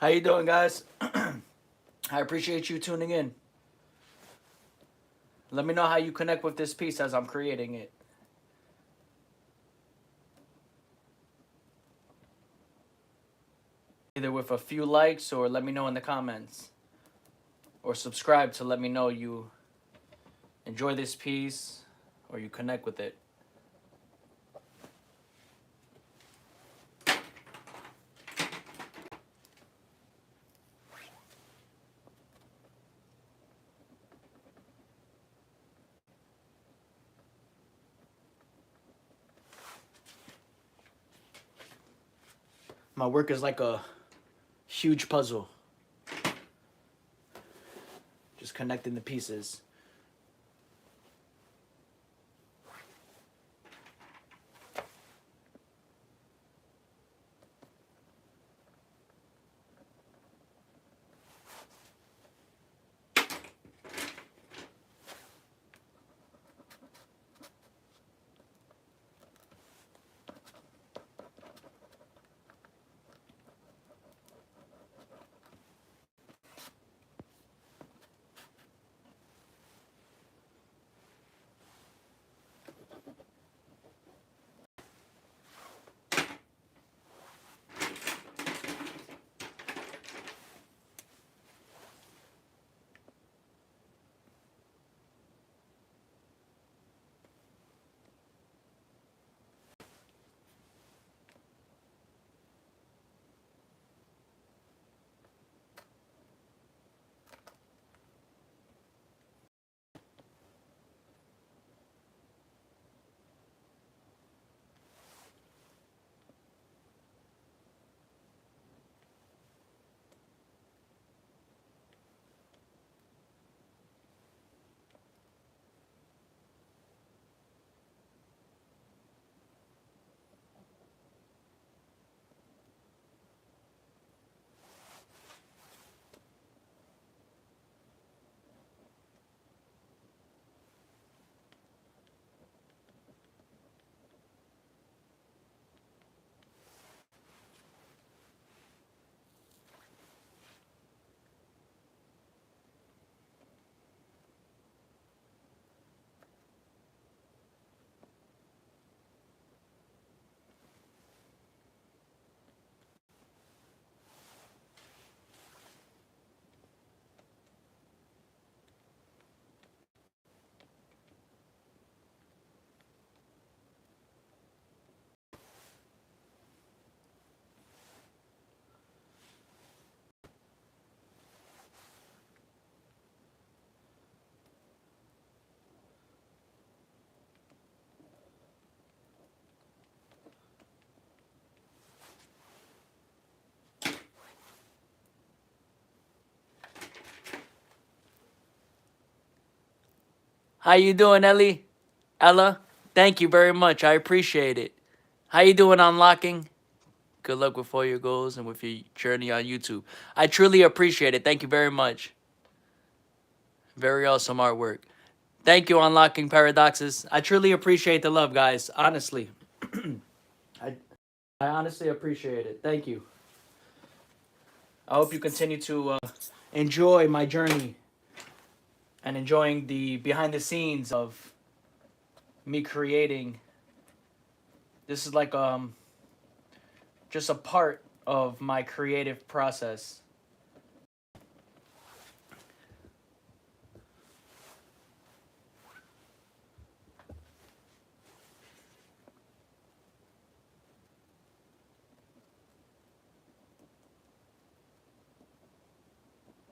How you doing, guys? I appreciate you tuning in. Let me know how you connect with this piece as I'm creating it. Either with a few likes or let me know in the comments. Or subscribe to let me know you enjoy this piece or you connect with it. My work is like a huge puzzle. Just connecting the pieces. How you doing, Ellie? Ella? Thank you very much. I appreciate it. How you doing, Unlocking? Good luck with all your goals and with your journey on YouTube. I truly appreciate it. Thank you very much. Very awesome artwork. Thank you, Unlocking Paradoxes. I truly appreciate the love, guys. Honestly. I, I honestly appreciate it. Thank you. I hope you continue to enjoy my journey and enjoying the behind the scenes of me creating. This is like just a part of my creative process.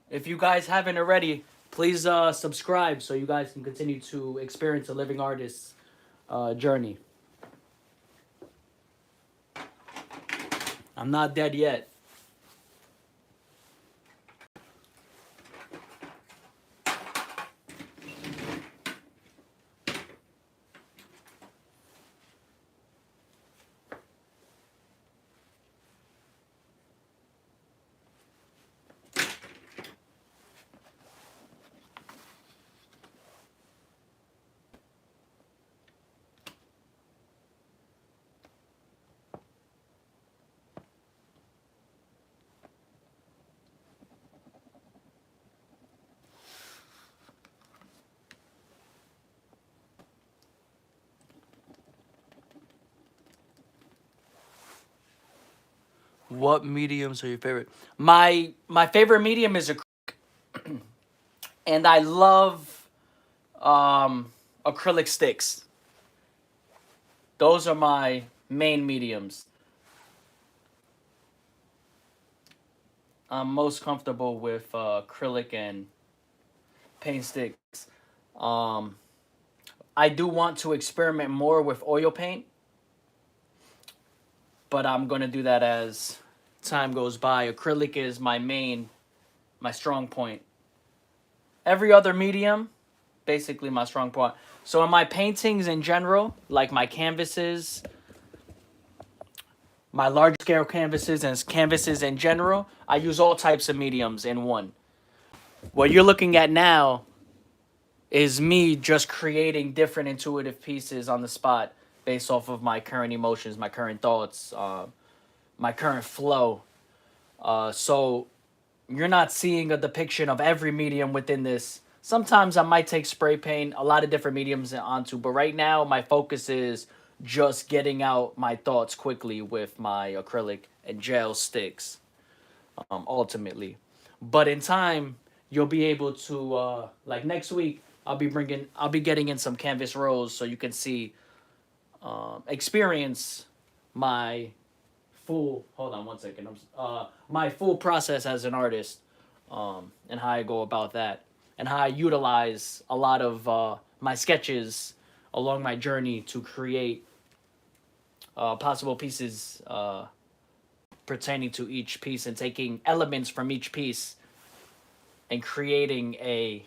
If you guys haven't already, please subscribe so you guys can continue to experience a living artist's journey. I'm not dead yet. What mediums are your favorite? My favorite medium is and I love acrylic sticks. Those are my main mediums. I'm most comfortable with acrylic and paint sticks. Um, I do want to experiment more with oil paint, but I'm gonna do that as time goes by. Acrylic is my strong point. Every other medium, basically my strong point. So in my paintings in general, like my canvases, my large scale canvases and canvases in general, I use all types of mediums in one. What you're looking at now is me just creating different intuitive pieces on the spot based off of my current emotions, my current thoughts, my current flow. So you're not seeing a depiction of every medium within this. Sometimes I might take spray paint, a lot of different mediums onto, but right now my focus is just getting out my thoughts quickly with my acrylic and gel sticks, ultimately. But in time, you'll be able to, like next week, I'll be getting in some canvas rolls so you can see, experience my hold on one second. My full process as an artist, and how I go about that, and how I utilize a lot of my sketches along my journey to create possible pieces pertaining to each piece, and taking elements from each piece and creating a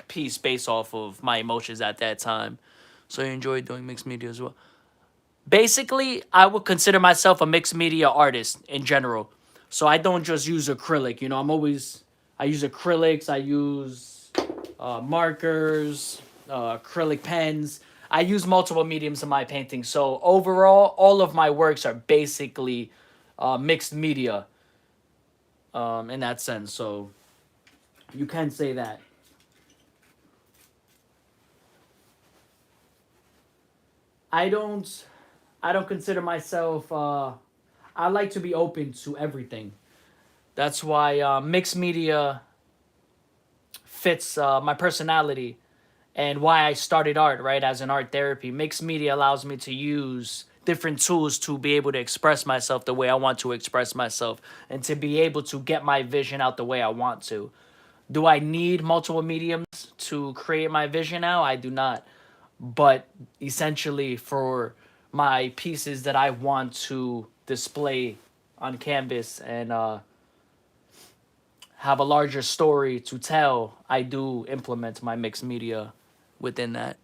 piece based off of my emotions at that time. So I enjoy doing mixed media as well. Basically, I would consider myself a mixed media artist in general. So I don't just use acrylic. You know, I use acrylics, I use markers, acrylic pens. I use multiple mediums in my painting. So overall, all of my works are basically mixed media, in that sense. So you can say that. I don't I don't consider myself. I like to be open to everything. That's why mixed media fits my personality, and why I started art, right, as an art therapy. Mixed media allows me to use different tools to be able to express myself the way I want to express myself, and to be able to get my vision out the way I want to. Do I need multiple mediums to create my vision now? I do not. But essentially, for my pieces that I want to display on canvas and have a larger story to tell, I do implement my mixed media within that.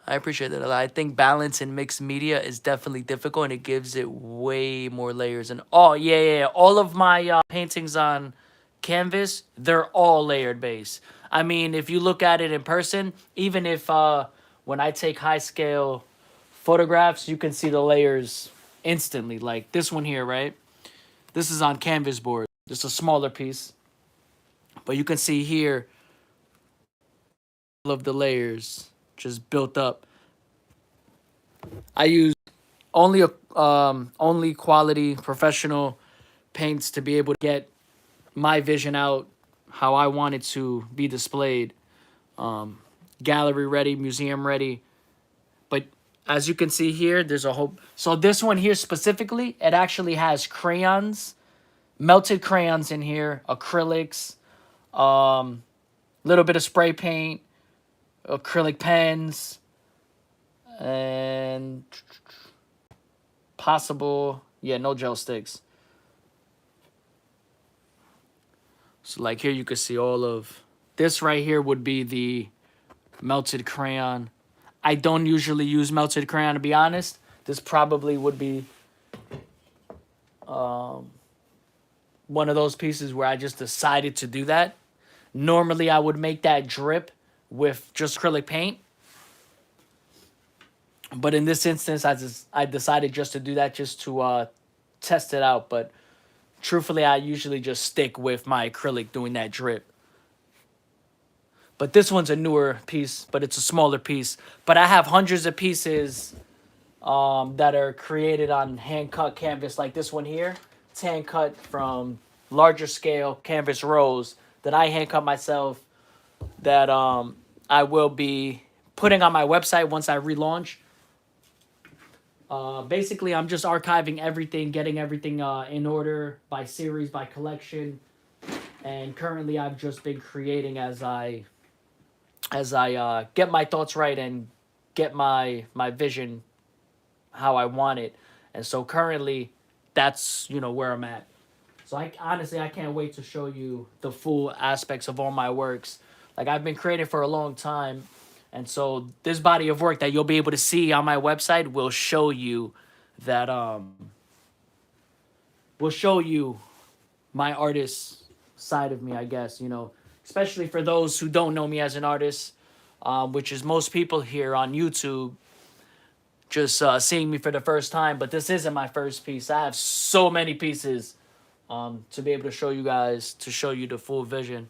I appreciate that a lot. I think balance in mixed media is definitely difficult, and it gives it way more layers. And oh yeah. All of my paintings on canvas, they're all layered base. I mean, if you look at it in person, even if when I take high scale photographs, you can see the layers instantly. Like this one here, right? This is on canvas board. Just a smaller piece, but you can see here all of the layers just built up. I use only quality professional paints to be able to get my vision out how I want it to be displayed. Gallery ready, museum ready. But as you can see here, there's a whole. So this one here specifically, it actually has crayons, melted crayons in here, acrylics, little bit of spray paint, acrylic pens, and possible, yeah, no gel sticks. So like here you can see all of this right here would be the melted crayon. I don't usually use melted crayon, to be honest. This probably would be one of those pieces where I just decided to do that. Normally I would make that drip with just acrylic paint. But in this instance, I decided just to do that, just to test it out. But truthfully, I usually just stick with my acrylic doing that drip. But this one's a newer piece, but it's a smaller piece. But I have hundreds of pieces that are created on hand-cut canvas like this one here. hand cut from larger scale canvas rolls that I hand cut myself, that I will be putting on my website once I relaunch. Basically, I'm just archiving everything, getting everything in order by series, by collection, and currently I've just been creating as I get my thoughts right and get my vision how I want it. And so currently, that's where I'm at. So I honestly, I can't wait to show you the full aspects of all my works. Like, I've been creating for a long time, and so this body of work that you'll be able to see on my website will show you that will show you my artist side of me, I guess, especially for those who don't know me as an artist, which is most people here on YouTube just seeing me for the first time. But this isn't my first piece. I have so many pieces to be able to show you guys, to show you the full vision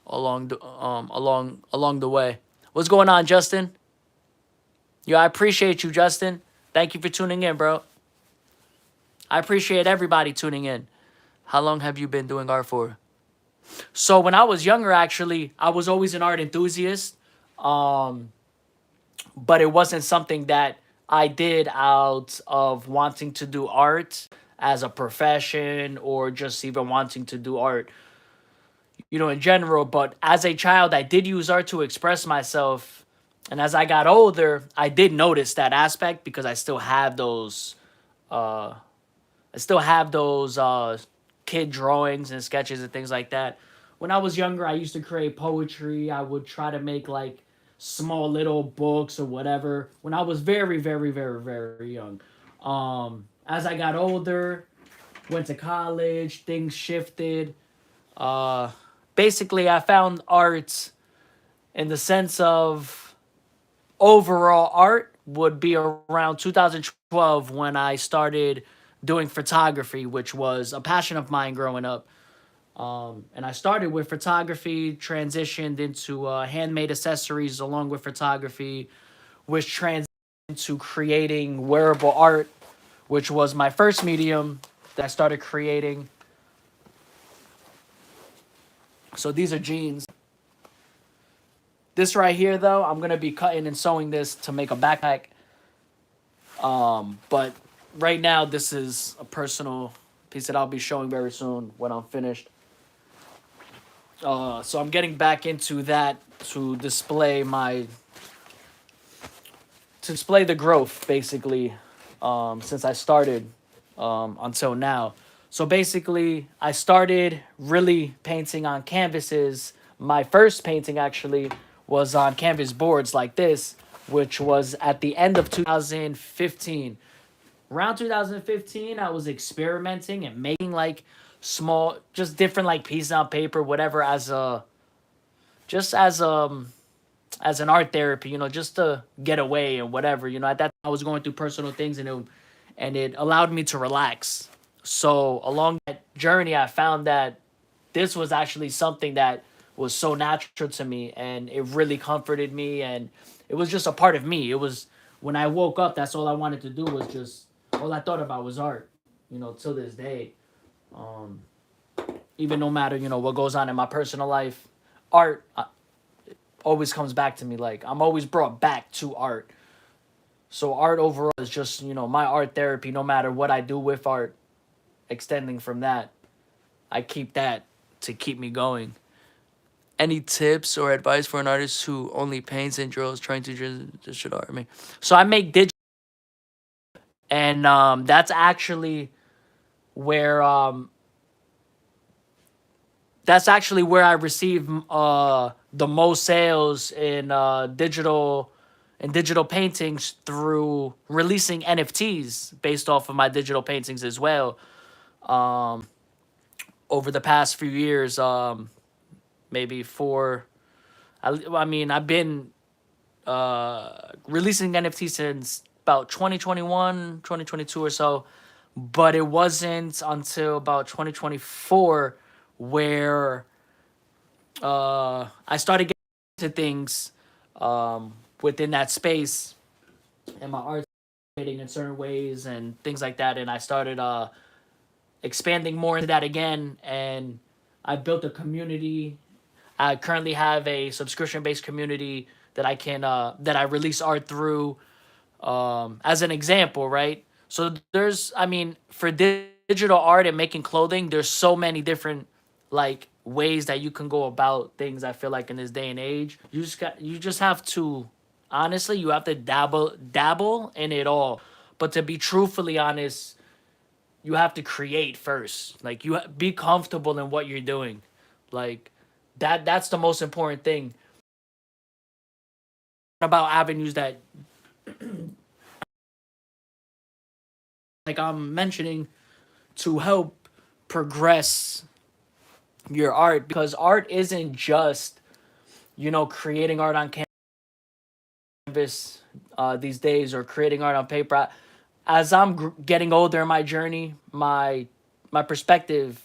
along the way. What's going on, Justin? Yo, I appreciate you, Justin. Thank you for tuning in, bro. I appreciate everybody tuning in. How long have you been doing art for? So when I was younger, actually, I was always an art enthusiast. But it wasn't something that I did out of wanting to do art as a profession, or just even wanting to do art, in general. But as a child, I did use art to express myself. And as I got older, I did notice that aspect, because I still have those kid drawings and sketches and things like that. When I was younger, I used to create poetry. I would try to make like small little books or whatever when I was very, very, very, very young. As I got older, went to college, things shifted. Basically, I found art in the sense of overall art would be around 2012, when I started doing photography, which was a passion of mine growing up. And I started with photography, transitioned into handmade accessories along with photography, which transitioned into creating wearable art, which was my first medium that I started creating. So these are jeans. This right here, though, I'm going to be cutting and sewing this to make a backpack. But right now, this is a personal piece that I'll be showing very soon when I'm finished. So I'm getting back into that to display the growth, basically, since I started until now. So basically, I started really painting on canvases. My first painting actually was on canvas boards like this, which was at the end of 2015. Around 2015, I was experimenting and making like small, just different like pieces on paper, whatever, as an art therapy, just to get away and whatever. At that time, I was going through personal things, and it allowed me to relax. So along that journey, I found that this was actually something that was so natural to me, and it really comforted me, and it was just a part of me. It was, when I woke up, that's all I wanted to do, was just, all I thought about was art, till this day. Even no matter, what goes on in my personal life, art always comes back to me. Like, I'm always brought back to art. So art overall is just, my art therapy. No matter what I do with art, extending from that, I keep that to keep me going. Any tips or advice for an artist who only paints and draws, trying to digital art? So I make digital, and that's actually where I receive the most sales in digital paintings, through releasing NFTs based off of my digital paintings as well. Over the past few years, maybe I've been releasing NFTs since about 2021, 2022 or so, but it wasn't until about 2024 where I started getting into things within that space, and my art creating in certain ways and things like that, and I started expanding more into that again, and I've built a community. I currently have a subscription based community that I release art through, as an example, right? So there's, I mean, for digital art and making clothing, there's so many different like ways that you can go about things. I feel like in this day and age, you just have to, honestly, you have to dabble in it all. But to be truthfully honest, you have to create first. Like be comfortable in what you're doing. Like that's the most important thing about avenues that, like I'm mentioning, to help progress your art, because art isn't just, creating art on canvas these days, or creating art on paper. As I'm getting older in my journey, my perspective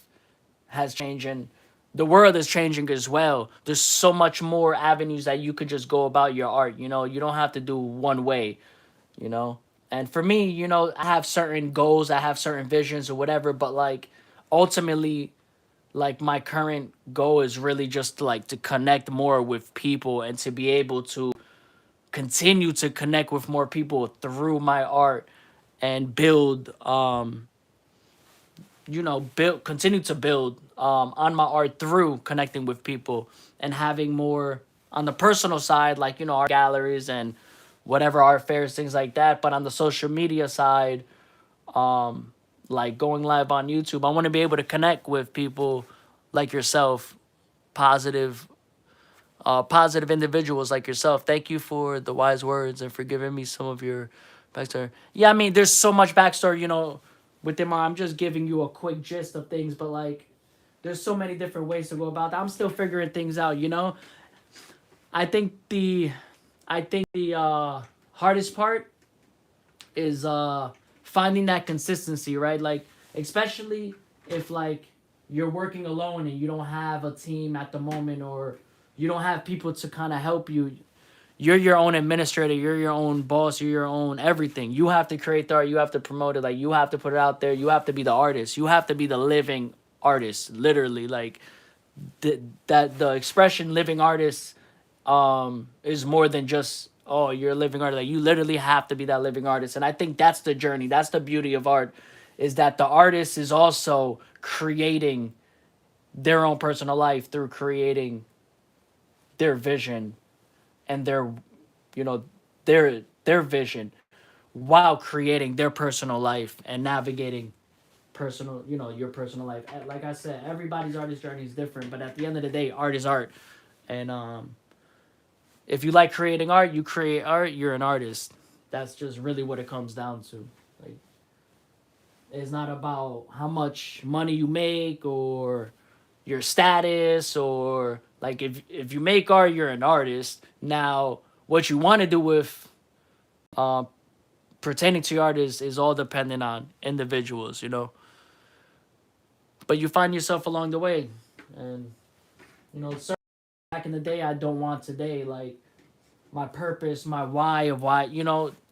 has changed, and the world is changing as well. There's so much more avenues that you could just go about your art. You don't have to do one way, you know. And for me, I have certain goals, I have certain visions or whatever, but like ultimately, like my current goal is really just like to connect more with people and to be able to continue to connect with more people through my art, and build build continue to build on my art through connecting with people, and having more on the personal side, like art galleries and whatever art fairs, things like that. But on the social media side, like going live on YouTube, I want to be able to connect with people like yourself, positive positive individuals like yourself. Thank you for the wise words and for giving me some of your backstory. Yeah, I mean, there's so much backstory, within my. I'm just giving you a quick gist of things, but like, there's so many different ways to go about that. I'm still figuring things out. I think the, hardest part is finding that consistency, right? Like, especially if like you're working alone and you don't have a team at the moment, or you don't have people to kind of help you. You're your own administrator, you're your own boss, you're your own everything. You have to create the art, you have to promote it, like you have to put it out there, you have to be the artist, you have to be the living artist, literally. Like that the expression living artist is more than just, oh, you're a living artist. Like you literally have to be that living artist. And I think that's the journey, that's the beauty of art, is that the artist is also creating their own personal life through creating their vision, and you know their vision, while creating their personal life and navigating personal your personal life. Like I said, everybody's artist journey is different, but at the end of the day, art is art. And if you like creating art, you create art, you're an artist. That's just really what it comes down to. Like, it's not about how much money you make, or your status, or like, if you make art, you're an artist. Now what you want to do with uh, pertaining to your art is all dependent on individuals. But you find yourself along the way. And certain back in the day I don't want today. Like, my purpose, my why of why,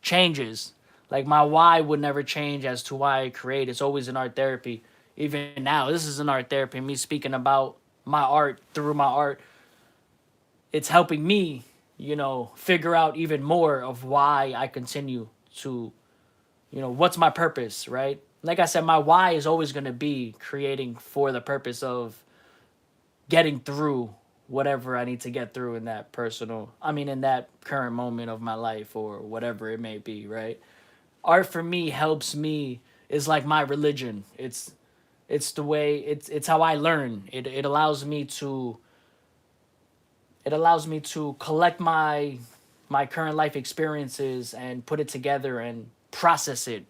changes. Like, my why would never change as to why I create. It's always an art therapy. Even now, this is an art therapy. Me speaking about my art through my art, it's helping me, figure out even more of why I continue to, what's my purpose, right? Like I said, my why is always going to be creating for the purpose of getting through whatever I need to get through in that in that current moment of my life, or whatever it may be, right? Art for me helps me, is like my religion. It's the way, it's how I learn. It allows me to, collect my current life experiences and put it together and process it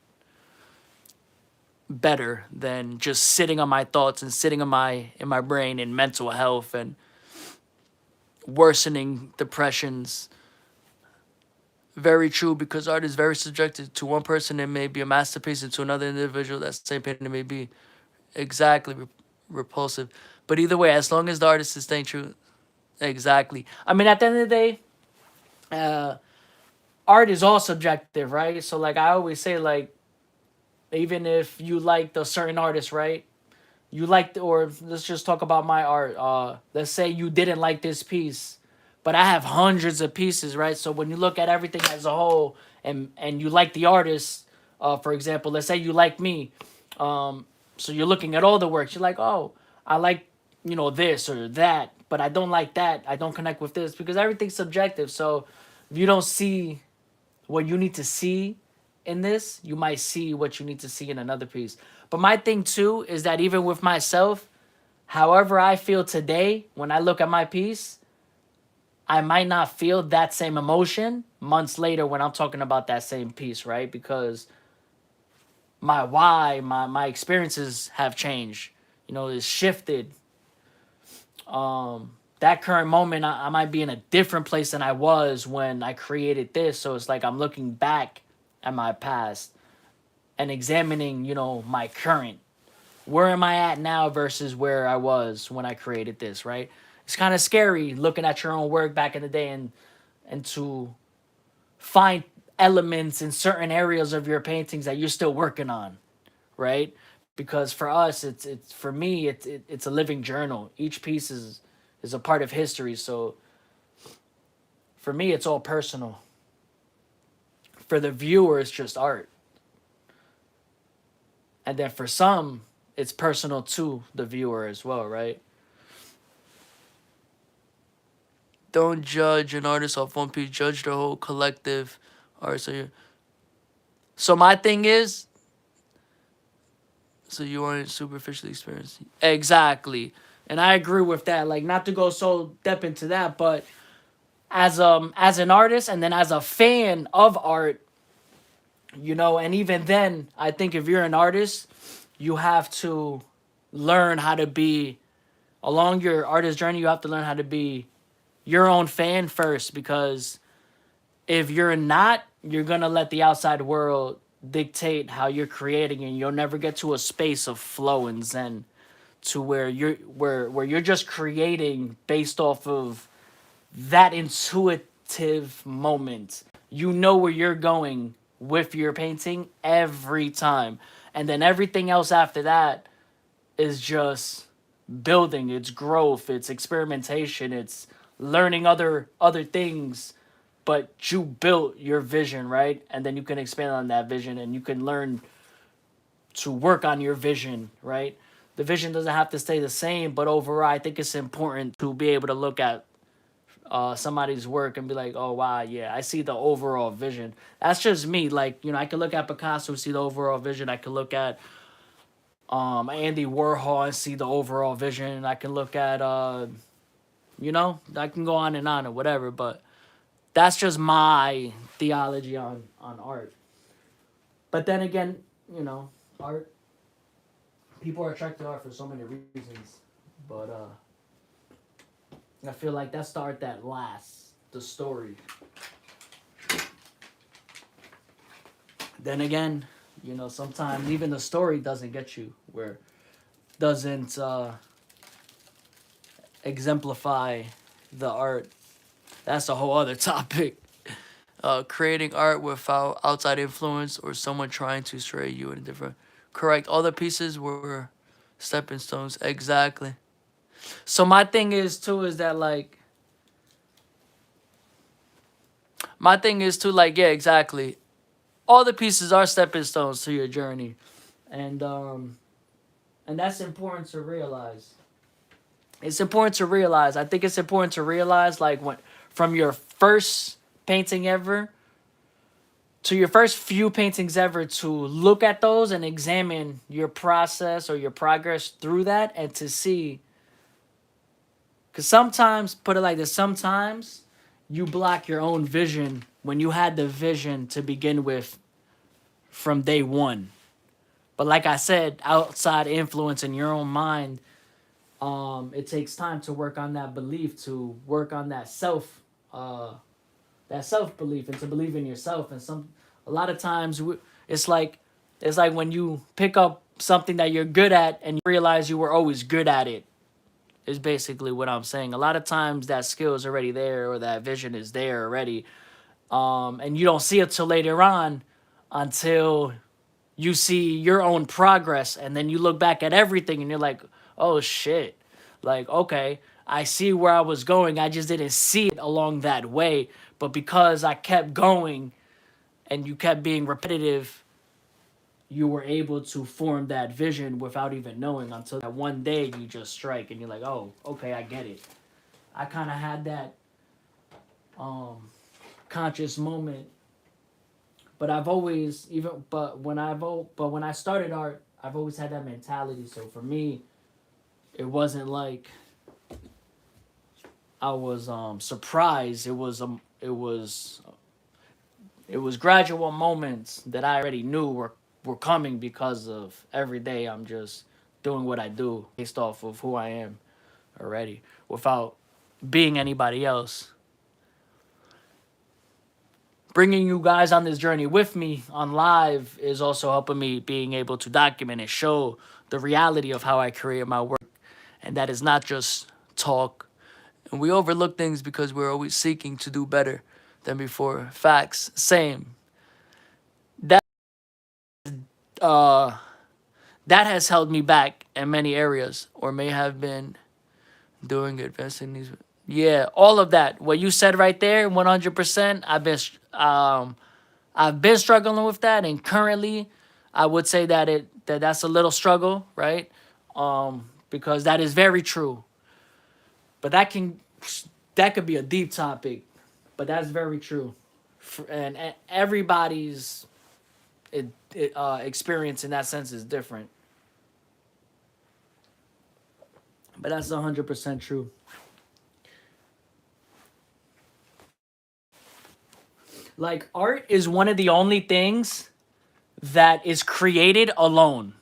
better than just sitting on my thoughts and sitting in my brain in mental health and worsening depressions. Very true, because art is very subjective. To one person, it may be a masterpiece, and to another individual, that same painting may be exactly repulsive. But either way, as long as the artist is staying true, exactly. I mean, at the end of the day, uh, art is all subjective, right? So, like I always say, like, even if you like the certain artist, right? you liked, or let's just talk about my art. Let's say you didn't like this piece, but I have hundreds of pieces, right? So when you look at everything as a whole, and you like the artist, for example, let's say you like me, so you're looking at all the works. You're like, oh, I like, this or that, but I don't like that. I don't connect with this because everything's subjective. So if you don't see what you need to see in this, you might see what you need to see in another piece. But my thing too is that even with myself, however I feel today when I look at my piece, I might not feel that same emotion months later when I'm talking about that same piece, right? Because my experiences have changed. It's shifted. That current moment, I might be in a different place than I was when I created this. So it's like I'm looking back at my past and examining, my current. Where am I at now versus where I was when I created this, right? It's kind of scary looking at your own work back in the day and to find elements in certain areas of your paintings that you're still working on, right? Because for us, it's for me, it's a living journal. Each piece is a part of history. So for me, it's all personal. For the viewer, it's just art. And then for some, it's personal to the viewer as well, right? Don't judge an artist off one piece. Judge the whole collective art. So my thing is, so you aren't superficially experienced. Exactly. And I agree with that. Like, not to go so deep into that, but as an artist and then as a fan of art, and even then, I think if you're an artist, you have to learn how to be, along your artist journey, you have to learn how to be your own fan first, because if you're not, you're going to let the outside world dictate how you're creating, and you'll never get to a space of flow and zen, to where you're just creating based off of that intuitive moment. You know where you're going with your painting every time. And then everything else after that is just building, it's growth, it's experimentation, it's learning other things. But you built your vision, right? And then you can expand on that vision, and you can learn to work on your vision, right? The vision doesn't have to stay the same, but overall, I think it's important to be able to look at somebody's work and be like, oh wow, yeah, I see the overall vision. That's just me. Like, I could look at Picasso and see the overall vision. I could look at Andy Warhol and see the overall vision. I can look at I can go on and whatever, but that's just my theology on art. But then again, art, people are attracted to art for so many reasons. But I feel like that's the art that lasts, the story. Then again, sometimes even the story doesn't get you, where doesn't exemplify the art. That's a whole other topic. Creating art without outside influence or someone trying to stray you in a different. Correct. All the pieces were stepping stones. Exactly. So my thing is too is that like. My thing is too like, yeah, exactly. All the pieces are stepping stones to your journey, and that's important to realize. It's important to realize. I think it's important to realize, like, when from your first painting ever to your first few paintings ever, to look at those and examine your process or your progress through that, and to see. Because sometimes, put it like this, sometimes you block your own vision when you had the vision to begin with from day one. But like I said, outside influence in your own mind, it takes time to work on that belief, to work on that self belief, and to believe in yourself. And a lot of times it's like when you pick up something that you're good at and you realize you were always good at it. Is basically what I'm saying. A lot of times that skill is already there, or that vision is there already, and you don't see it till later on, until you see your own progress, and then you look back at everything and you're like, oh shit, like, okay, I see where I was going, I just didn't see it along that way. But because I kept going and you kept being repetitive, you were able to form that vision without even knowing, until that one day you just strike and you're like, oh, okay, I get it. I kind of had that conscious moment. But I've always, even but when I started art, I've always had that mentality. So for me, it wasn't like I was surprised. It was gradual moments that I already knew were coming, because of every day I'm just doing what I do based off of who I am already, without being anybody else. Bringing you guys on this journey with me on live is also helping me being able to document and show the reality of how I create my work. And that is not just talk. And we overlook things because we're always seeking to do better than before. Facts, same. That uh that has held me back in many areas, or may have been doing advancing these. Yeah, all of that. What you said right there, 100%. I've been struggling with that, and currently, I would say that's a little struggle, right? Because that is very true. But that could be a deep topic, but that's very true, and everybody's experience in that sense is different. But that's 100% true. Like, art is one of the only things that is created alone.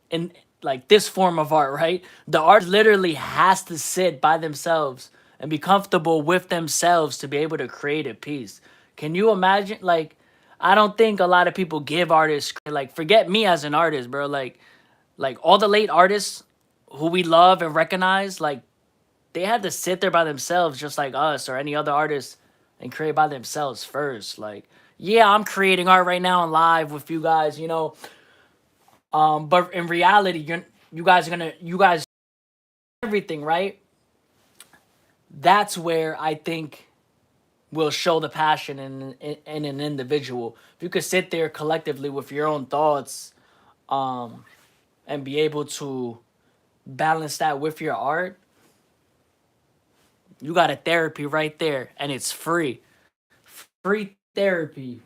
In like this form of art, right? The art literally has to sit by themselves and be comfortable with themselves to be able to create a piece. Can you imagine? Like, I don't think a lot of people give artists, like, forget me as an artist, bro. Like all the late artists who we love and recognize, like, they had to sit there by themselves just like us or any other artist, and create by themselves first. Like, yeah, I'm creating art right now and live with you guys, but in reality, you guys everything, right? That's where I think will show the passion in an individual. If you could sit there collectively with your own thoughts, and be able to balance that with your art, you got a therapy right there, and it's free. Free therapy.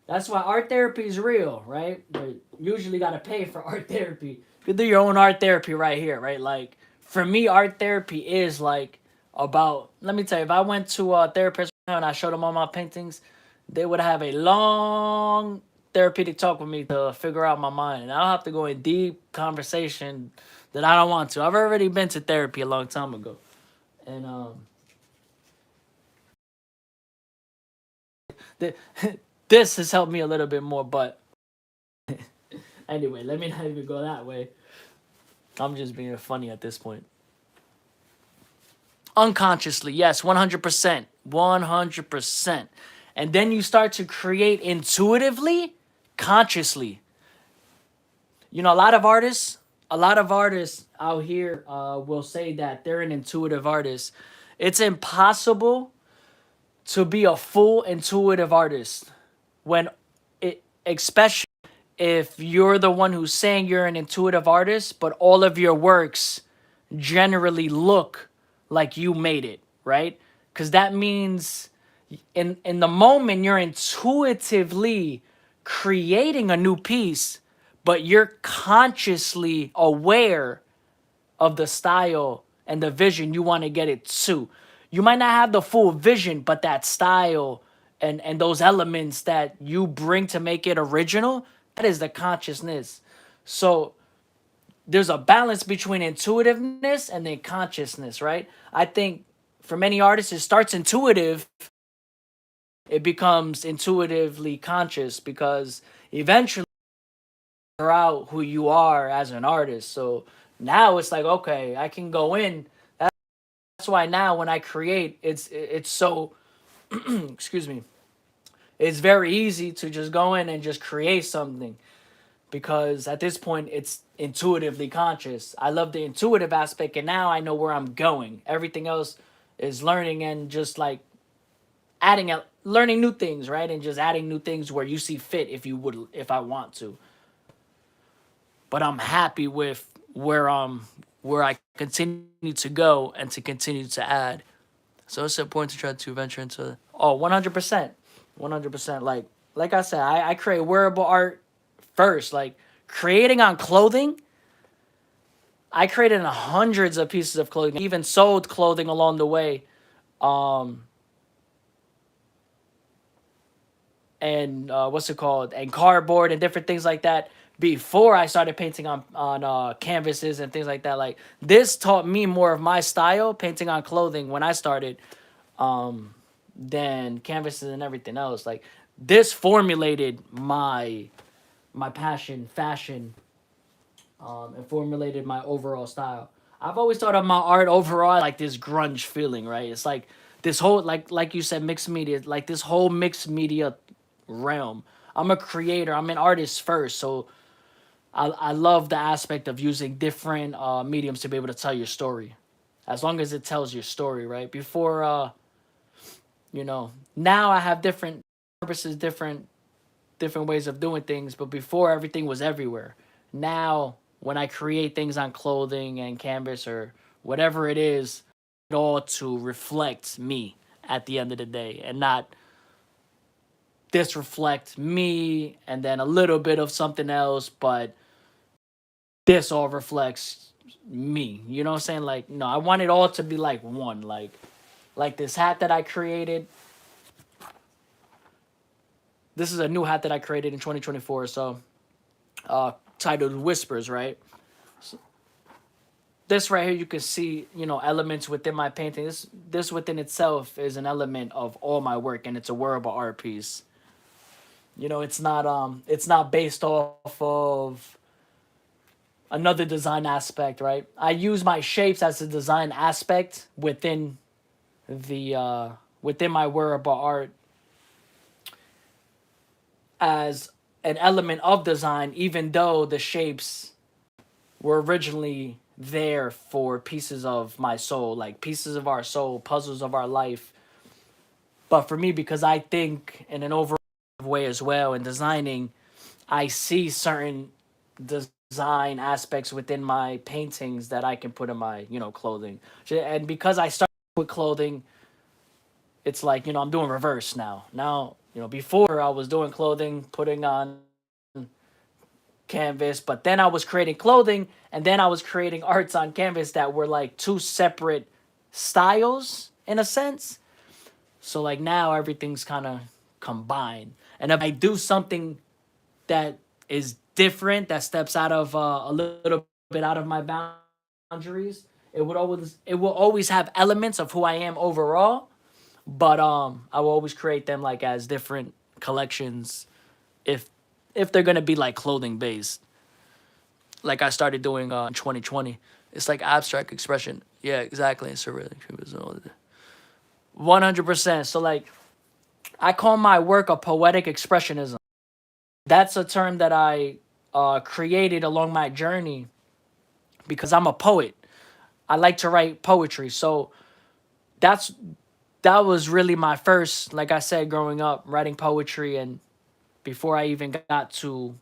That's why art therapy is real, right? But usually got to pay for art therapy. You can do your own art therapy right here, right? Like, for me, art therapy is like about, let me tell you, if I went to a therapist right now and I showed them all my paintings, they would have a long therapeutic talk with me to figure out my mind. And I'll have to go in deep conversation that I don't want to. I've already been to therapy a long time ago. And th- this has helped me a little bit more, but anyway, let me not even go that way. I'm just being funny at this point. Unconsciously, yes, 100%. 100%. And then you start to create intuitively, consciously. A lot of artists out here will say that they're an intuitive artist. It's impossible to be a full intuitive artist when especially if you're the one who's saying you're an intuitive artist, but all of your works generally look like you made it, right? Because that means in the moment you're intuitively creating a new piece, but you're consciously aware of the style and the vision you want to get it to. You might not have the full vision, but that style and those elements that you bring to make it original, that is the consciousness. So there's a balance between intuitiveness and then consciousness, right? I think for many artists, it starts intuitive, it becomes intuitively conscious, because eventually figure out who you are as an artist. So now it's like, okay, I can go in. That's why now when I create, it's so excuse me. It's very easy to just go in and just create something. because at this point it's intuitively conscious. I love the intuitive aspect, and now I know where I'm going. Everything else is learning and just like learning new things, right? And just adding new things where you see fit if I want to. But I'm happy with where I continue to go and to continue to add. So it's important to try to venture into 100%. 100%. Like I said, I create wearable art first. Like creating on clothing, I created hundreds of pieces of clothing. I even sold clothing along the way. Um and what's it called? And cardboard and different things like that before I started painting on canvases and things like that. Like this taught me more of my style, painting on clothing when I started, than canvases and everything else. Like this formulated my passion, fashion, and formulated my overall style. I've always thought of my art overall like this grunge feeling, right? It's like this whole like you said, mixed media, like this whole mixed media realm. I'm a creator. I'm an artist first, so I love the aspect of using different mediums to be able to tell your story, as long as it tells your story, right? Before, now I have different purposes, different ways of doing things, but before everything was everywhere. Now, when I create things on clothing and canvas or whatever it is, it all to reflect me at the end of the day, and not disreflect me and then a little bit of something else, but this all reflects me. You know what I'm saying? Like, no, I want it all to be like one. Like this hat that I created. This is a new hat that I created in 2024. So, titled Whispers, right? So this right here, you can see, elements within my painting. This within itself is an element of all my work, and it's a wearable art piece. It's not based off of another design aspect, right? I use my shapes as a design aspect within my wearable art as an element of design, even though the shapes were originally there for pieces of my soul, like pieces of our soul, puzzles of our life. But for me, because I think in an overall way as well in designing, I see certain design aspects within my paintings that I can put in my, clothing. And because I started with clothing, it's like, I'm doing reverse now. Now, before I was doing clothing, putting on canvas, but then I was creating clothing and then I was creating arts on canvas that were like two separate styles in a sense. So like now everything's kind of combined. And if I do something that is different, that steps out of a little bit out of my boundaries, it will always have elements of who I am overall, but I will always create them like as different collections if they're gonna be like clothing based. Like I started doing in 2020. It's like abstract expression. Yeah, exactly. It's really 100%. So like I call my work a poetic expressionism. That's a term that I created along my journey because I'm a poet. I like to write poetry. So that's that was really my first, like I said, growing up writing poetry, and before I even got to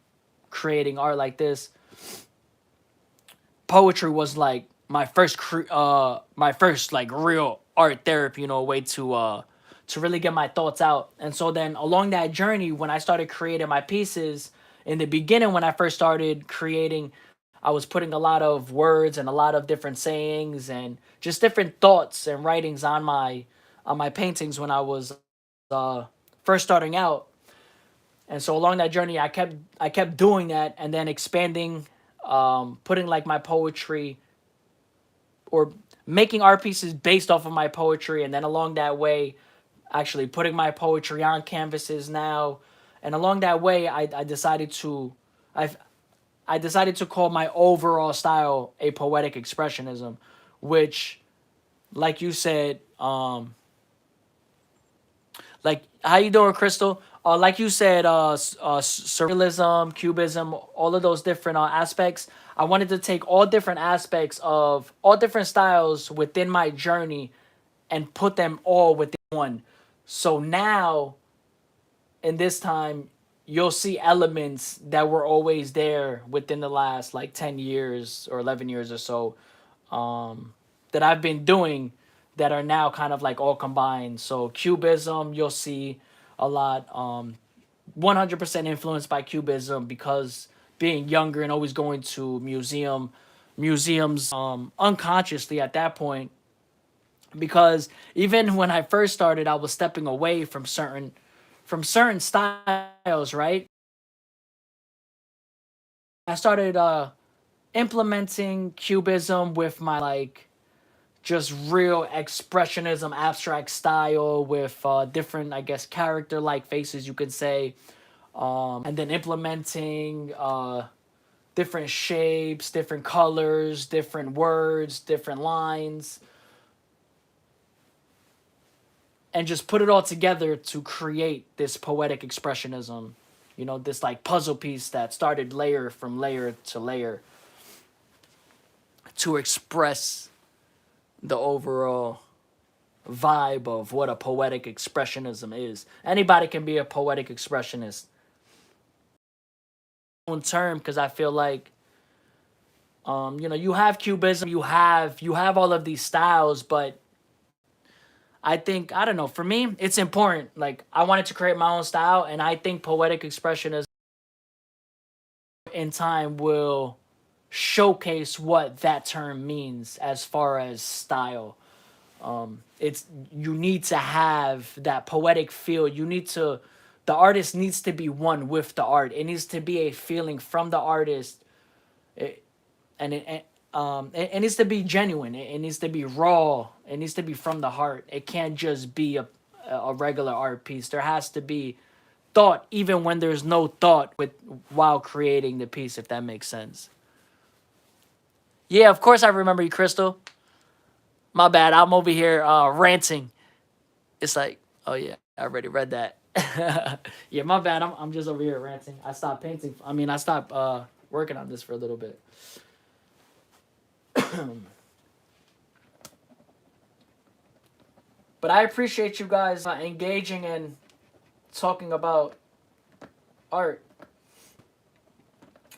creating art like this, poetry was like my first like real art therapy, a way to really get my thoughts out. And so then along that journey, when I started creating my pieces, in the beginning when I first started creating, I was putting a lot of words and a lot of different sayings and just different thoughts and writings on my paintings when I was first starting out. And so along that journey, I kept doing that and then expanding, putting like my poetry or making art pieces based off of my poetry, and then along that way, actually putting my poetry on canvases now. And along that way, I I decided to call my overall style a poetic expressionism, which, like you said, like how you doing, Crystal? like you said, surrealism, cubism, all of those different aspects. I wanted to take all different aspects of all different styles within my journey and put them all within one. So now, in this time, you'll see elements that were always there within the last like 10 years or 11 years or so, that I've been doing, that are now kind of like all combined. So cubism, you'll see a lot. 100% influenced by cubism, because being younger and always going to museums unconsciously at that point, because even when I first started, I was stepping away from certain styles, right? I started implementing cubism with my like just real expressionism abstract style with different, I guess, character like faces, you could say. And then implementing different shapes, different colors, different words, different lines, and just put it all together to create this poetic expressionism. This like puzzle piece that started layer from layer to layer to express the overall vibe of what a poetic expressionism is. Anybody can be a poetic expressionist. Own term, because I feel like you have cubism, you have all of these styles, but I think, I don't know, for me it's important. Like, I wanted to create my own style, and I think poetic expressionism in time will showcase what that term means as far as style. It's You need to have that poetic feel. The artist needs to be one with the art. It needs to be a feeling from the artist. It needs to be genuine. It needs to be raw. It needs to be from the heart. It can't just be a regular art piece. There has to be thought, even when there's no thought while creating the piece, if that makes sense. Yeah, of course I remember you, Crystal. My bad. I'm over here ranting. It's like, oh yeah, I already read that. Yeah, my bad. I'm just over here ranting. I stopped painting. I mean, I stopped working on this for a little bit. But I appreciate you guys engaging and talking about art.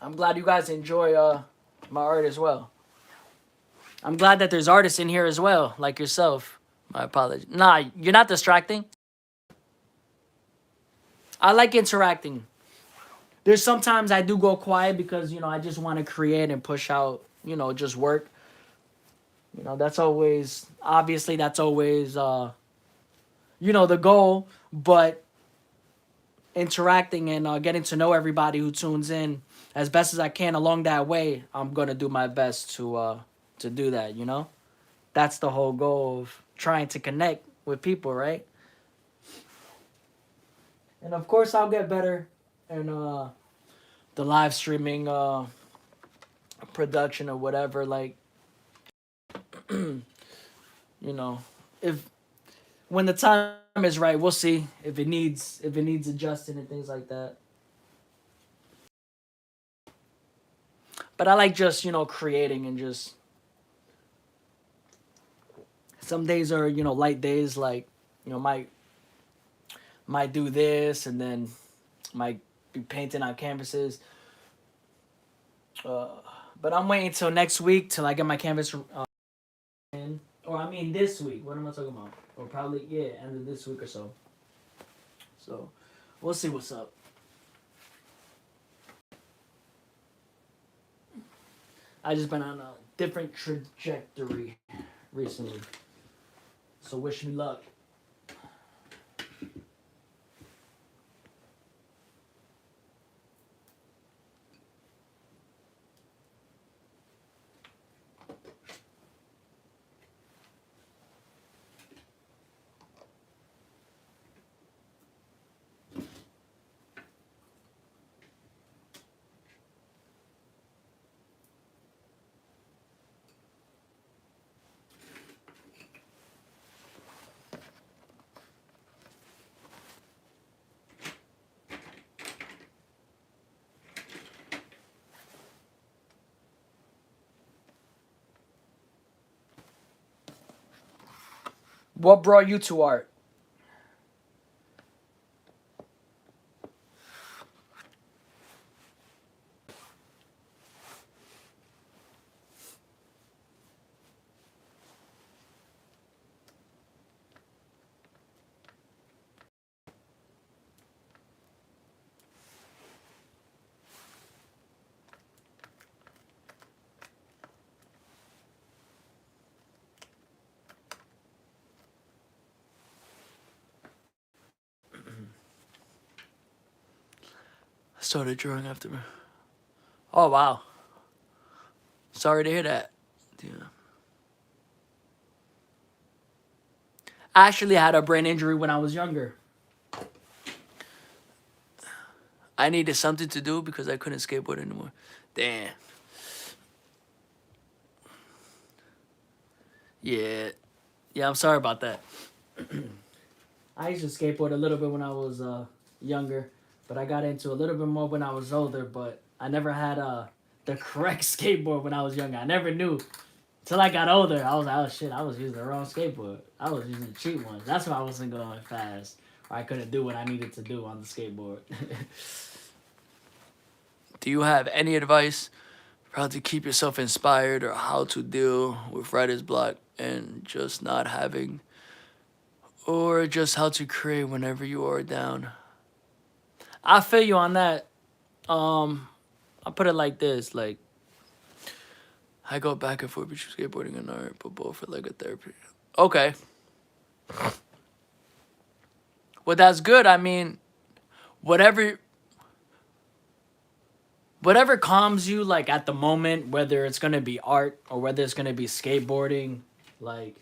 I'm glad you guys enjoy my art as well. I'm glad that there's artists in here as well, like yourself. My apologies. Nah, you're not distracting. I like interacting. There's sometimes I do go quiet because, I just want to create and push out, just work. That's always the goal. But interacting and getting to know everybody who tunes in as best as I can along that way, I'm going to do my best to do that. That's the whole goal of trying to connect with people, right? And of course, I'll get better in the live streaming production or whatever. Like, you know, if when the time is right, we'll see if it needs adjusting and things like that. But I like just creating and just some days are light days, like might do this and then might be painting on canvases. Uh, but I'm waiting till next week till I get my canvas in. Or I mean this week. What am I talking about? Or probably end of this week or so. So we'll see what's up. I just been on a different trajectory recently. So wish me luck. What brought you to art? I started drawing after. Oh wow. Sorry to hear that. Yeah. I actually had a brain injury when I was younger. I needed something to do because I couldn't skateboard anymore. Damn. Yeah. Yeah, I'm sorry about that. I used to skateboard a little bit when I was younger, but I got into a little bit more when I was older. But I never had the correct skateboard when I was younger. I never knew till I got older. I was like, oh shit, I was using the wrong skateboard. I was using the cheap ones. That's why I wasn't going fast. Or I couldn't do what I needed to do on the skateboard. Do you have any advice for how to keep yourself inspired or how to deal with writer's block and just not having, or just how to create whenever you are down? I feel you on that. I'll put it like this, like I go back and forth between skateboarding and art, but both are like a therapy. Okay. Well, that's good. I mean, whatever whatever calms you like at the moment, whether it's gonna be art or whether it's gonna be skateboarding, like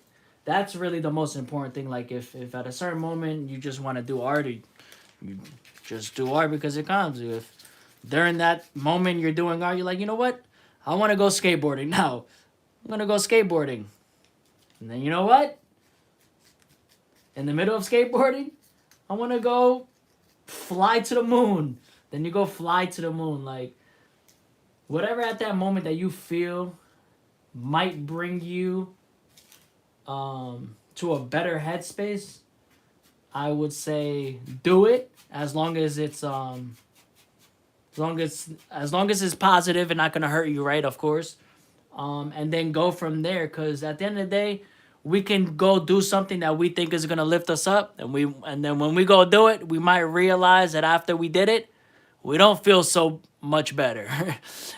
that's really the most important thing. Like if at a certain moment you just want to do art, you just do art because it calms you. If during that moment you're doing art, you're like, you know what? I want to go skateboarding now. I'm gonna go skateboarding. And then you know what? In the middle of skateboarding, I want to go fly to the moon. Then you go fly to the moon. Like whatever at that moment that you feel might bring you to a better headspace, I would say do it as long as it's as long as it's positive and not gonna hurt you, right? Of course. And then go from there. Because at the end of the day, we can go do something that we think is gonna lift us up, and then when we go do it, we might realize that after we did it, we don't feel so much better,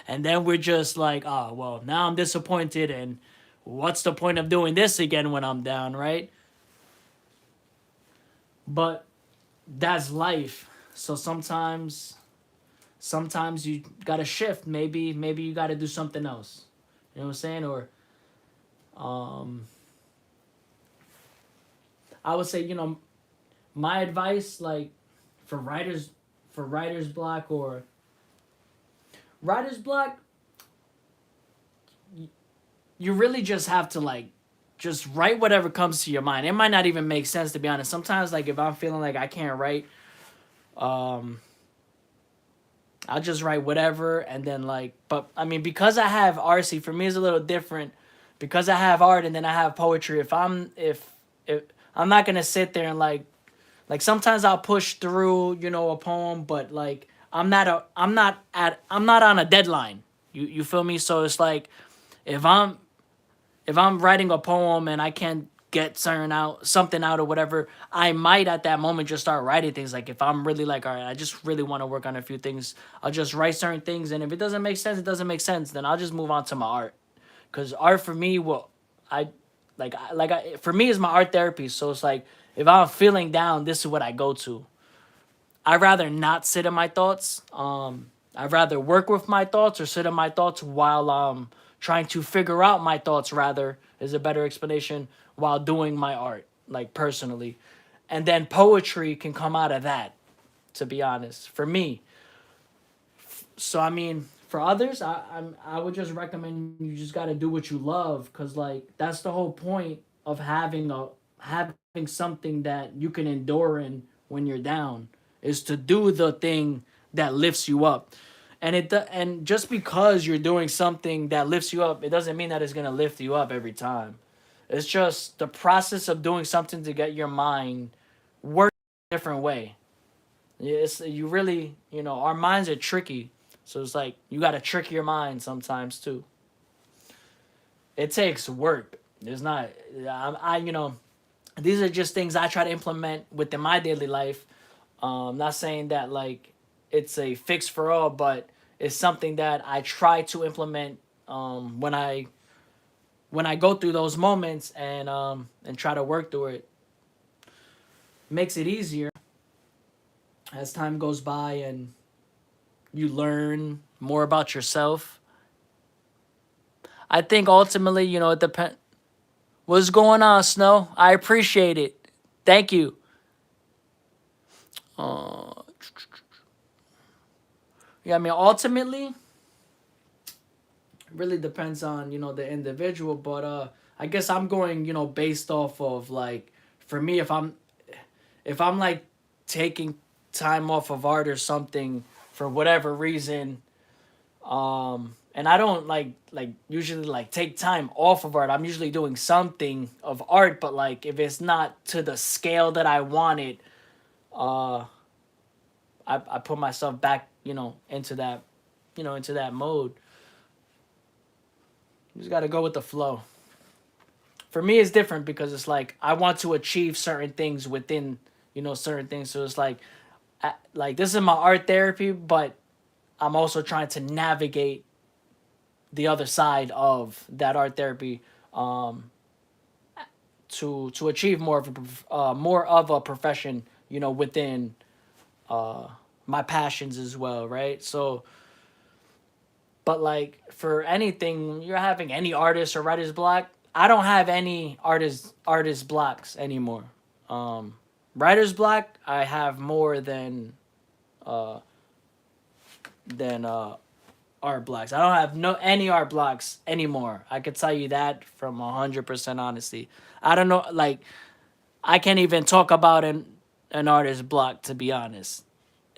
and then we're just like, oh well, now I'm disappointed, and what's the point of doing this again when I'm down, right? But that's life. So sometimes you gotta shift. Maybe you gotta do something else. You know what I'm saying? Or um, I would say, my advice, like for writers, for writer's block or writer's block, you really just have to like just write whatever comes to your mind. It might not even make sense, to be honest. Sometimes like if I'm feeling like I can't write, um, I'll just write whatever, and then like, but I mean, because I have RC, for me it's a little different. Because I have art and then I have poetry. If I'm not gonna sit there and like sometimes I'll push through, a poem, but like I'm not on a deadline. You feel me? So it's like if I'm if I'm writing a poem and I can't get something out or whatever, I might at that moment just start writing things. Like if I'm really like, all right, I just really want to work on a few things, I'll just write certain things, and if it doesn't make sense, it doesn't make sense. Then I'll just move on to my art, because art for me, well, I for me is my art therapy. So it's like if I'm feeling down, this is what I go to. I'd rather not sit in my thoughts. I'd rather work with my thoughts or sit in my thoughts while trying to figure out my thoughts, rather, is a better explanation, while doing my art, like personally. And then poetry can come out of that, to be honest, for me. So, I mean, for others, I would just recommend you just got to do what you love, because, like, that's the whole point of having something that you can endure in when you're down, is to do the thing that lifts you up. And just because you're doing something that lifts you up, it doesn't mean that it's gonna lift you up every time. It's just the process of doing something to get your mind work a different way. It's you really, our minds are tricky. So it's like you got to trick your mind sometimes too. It takes work. There's not these are just things I try to implement within my daily life. Not saying that like it's a fix for all, but it's something that I try to implement when I go through those moments and try to work through it. Makes it easier as time goes by and you learn more about yourself. I think ultimately, it depends. What's going on, Snow? I appreciate it. Thank you. Uh, yeah, I mean, ultimately, it really depends on the individual, but I guess I'm going based off of like for me if I'm like taking time off of art or something for whatever reason, and I don't like usually like take time off of art. I'm usually doing something of art, but like if it's not to the scale that I want it, uh I put myself back, into that mode. You just got to go with the flow. For me it's different because it's like I want to achieve certain things within, certain things. So it's like this is my art therapy, but I'm also trying to navigate the other side of that art therapy, um, to achieve more of a profession, within uh, my passions as well, right? So, but like for anything, you're having any artist or writer's block. I don't have any artist blocks anymore. Um, writer's block, I have more uh, than art blocks. I don't have no any art blocks anymore. I could tell you that from 100% honesty. I don't know, like I can't even talk about an artist block to be honest.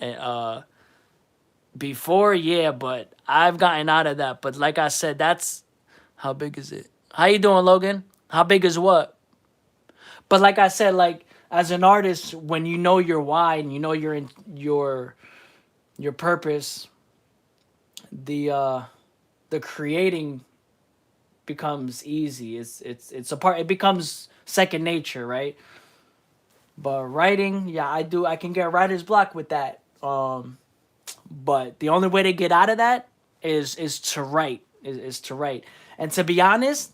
Uh, Before, yeah, but I've gotten out of that. But like I said, that's how big is it? How you doing, Logan? How big is what? But like I said, like as an artist, when you know your why and you know your purpose, the the creating becomes easy. It's a part. It becomes second nature, right? But writing, yeah, I can get writer's block with that. But the only way to get out of that is to write. Is to write. And to be honest,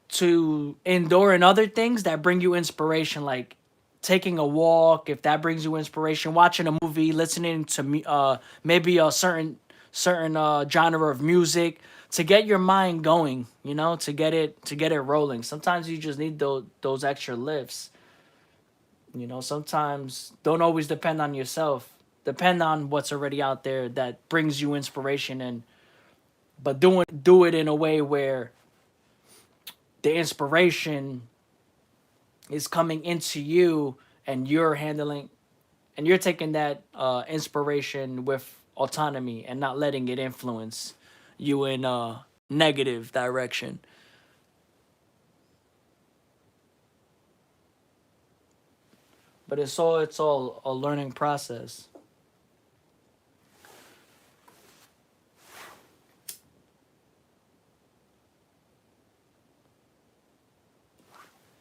to endure in other things that bring you inspiration, like taking a walk, if that brings you inspiration, watching a movie, listening to maybe a certain genre of music to get your mind going, to get it rolling. Sometimes you just need those extra lifts. Sometimes don't always depend on yourself. Depend on what's already out there that brings you inspiration, and but do it in a way where the inspiration is coming into you and you're taking that inspiration with autonomy and not letting it influence you in a negative direction. But it's all a learning process.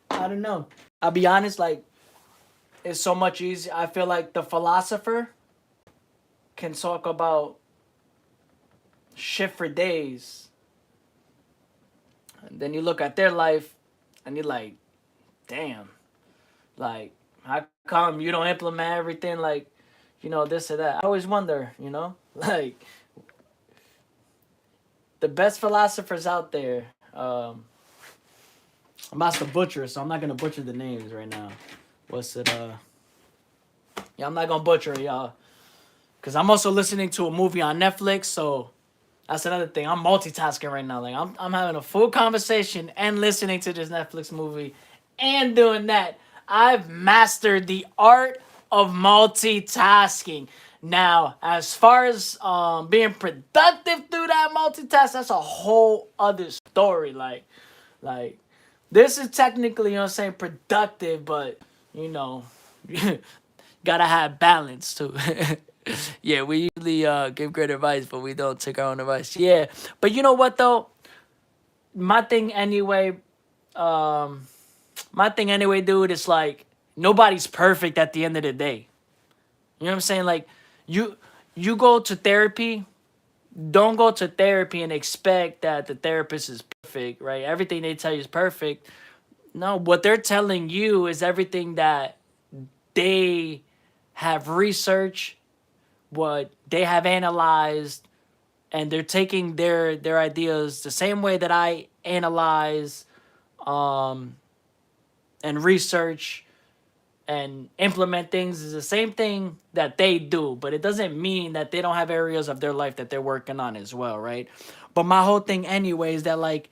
I don't know. I'll be honest, like it's so much easier. I feel like the philosopher can talk about shit for days. And then you look at their life and you're like, damn, like how come you don't implement everything like, this or that? I always wonder, like the best philosophers out there. I'm about to butcher it, so I'm not gonna butcher the names right now. What's it? Yeah, I'm not gonna butcher it, y'all, because I'm also listening to a movie on Netflix. So that's another thing. I'm multitasking right now. Like I'm having a full conversation and listening to this Netflix movie and doing that. I've mastered the art of multitasking. Now, as far as being productive through that multitask, that's a whole other story. Like This is technically, you know what I'm saying, productive, but you know, gotta have balance too. Yeah, we usually give great advice, but we don't take our own advice. Yeah, but you know what though, my thing anyway, um, my thing anyway, dude, is like nobody's perfect at the end of the day. You know what I'm saying? Like you you go to therapy. Don't go to therapy and expect that the therapist is perfect, right? Everything they tell you is perfect. No, what they're telling you is everything that they have researched, what they have analyzed, and they're taking their ideas the same way that I analyze um, and research and implement things is the same thing that they do, but it doesn't mean that they don't have areas of their life that they're working on as well, right? But my whole thing anyway is that like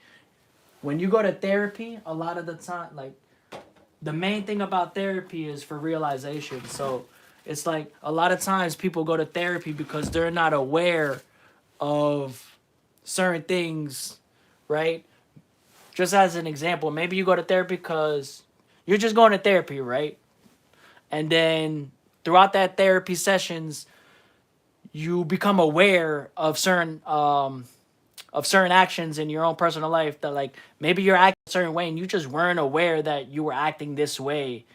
when you go to therapy, a lot of the time, like the main thing about therapy is for realization. So it's like a lot of times people go to therapy because they're not aware of certain things, right? Just as an example, maybe you go to therapy because you're just going to therapy, right? And then throughout that therapy sessions, you become aware of certain actions in your own personal life that like maybe you're acting a certain way and you just weren't aware that you were acting this way.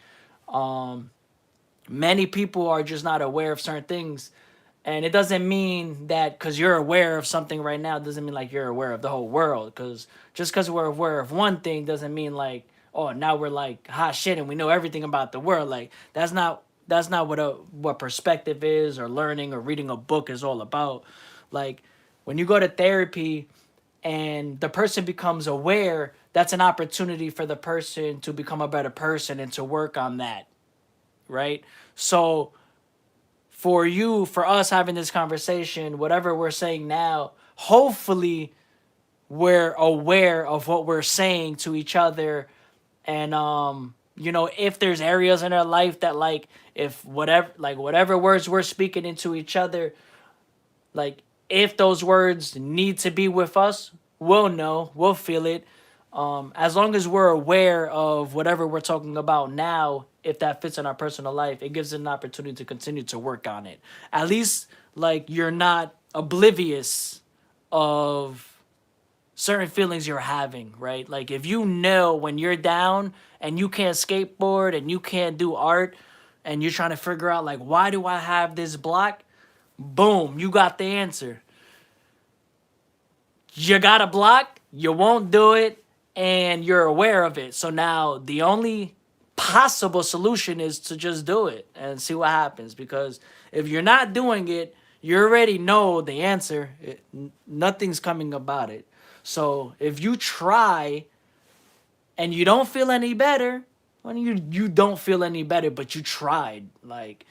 Um, Many people are just not aware of certain things, and it doesn't mean that because you're aware of something right now doesn't mean like you're aware of the whole world. Because just because we're aware of one thing doesn't mean like, oh, now we're like hot shit and we know everything about the world. Like that's not what perspective is, or learning or reading a book is all about. Like when you go to therapy and the person becomes aware, that's an opportunity for the person to become a better person and to work on that, right? So for us having this conversation, whatever we're saying now, hopefully we're aware of what we're saying to each other. And if there's areas in our life that like if whatever words we're speaking into each other, like if those words need to be with us, we'll know, we'll feel it. As long as we're aware of whatever we're talking about now, if that fits in our personal life, it gives it an opportunity to continue to work on it. At least like you're not oblivious of certain feelings you're having, right? Like if you know when you're down and you can't skateboard and you can't do art and you're trying to figure out like why do I have this block? Boom, you got the answer. You got a block, you won't do it, and you're aware of it. So now the only possible solution is to just do it and see what happens. Because if you're not doing it, you already know the answer. Nothing's coming about it. So if you try and you don't feel any better, when you don't feel any better, but you tried. Like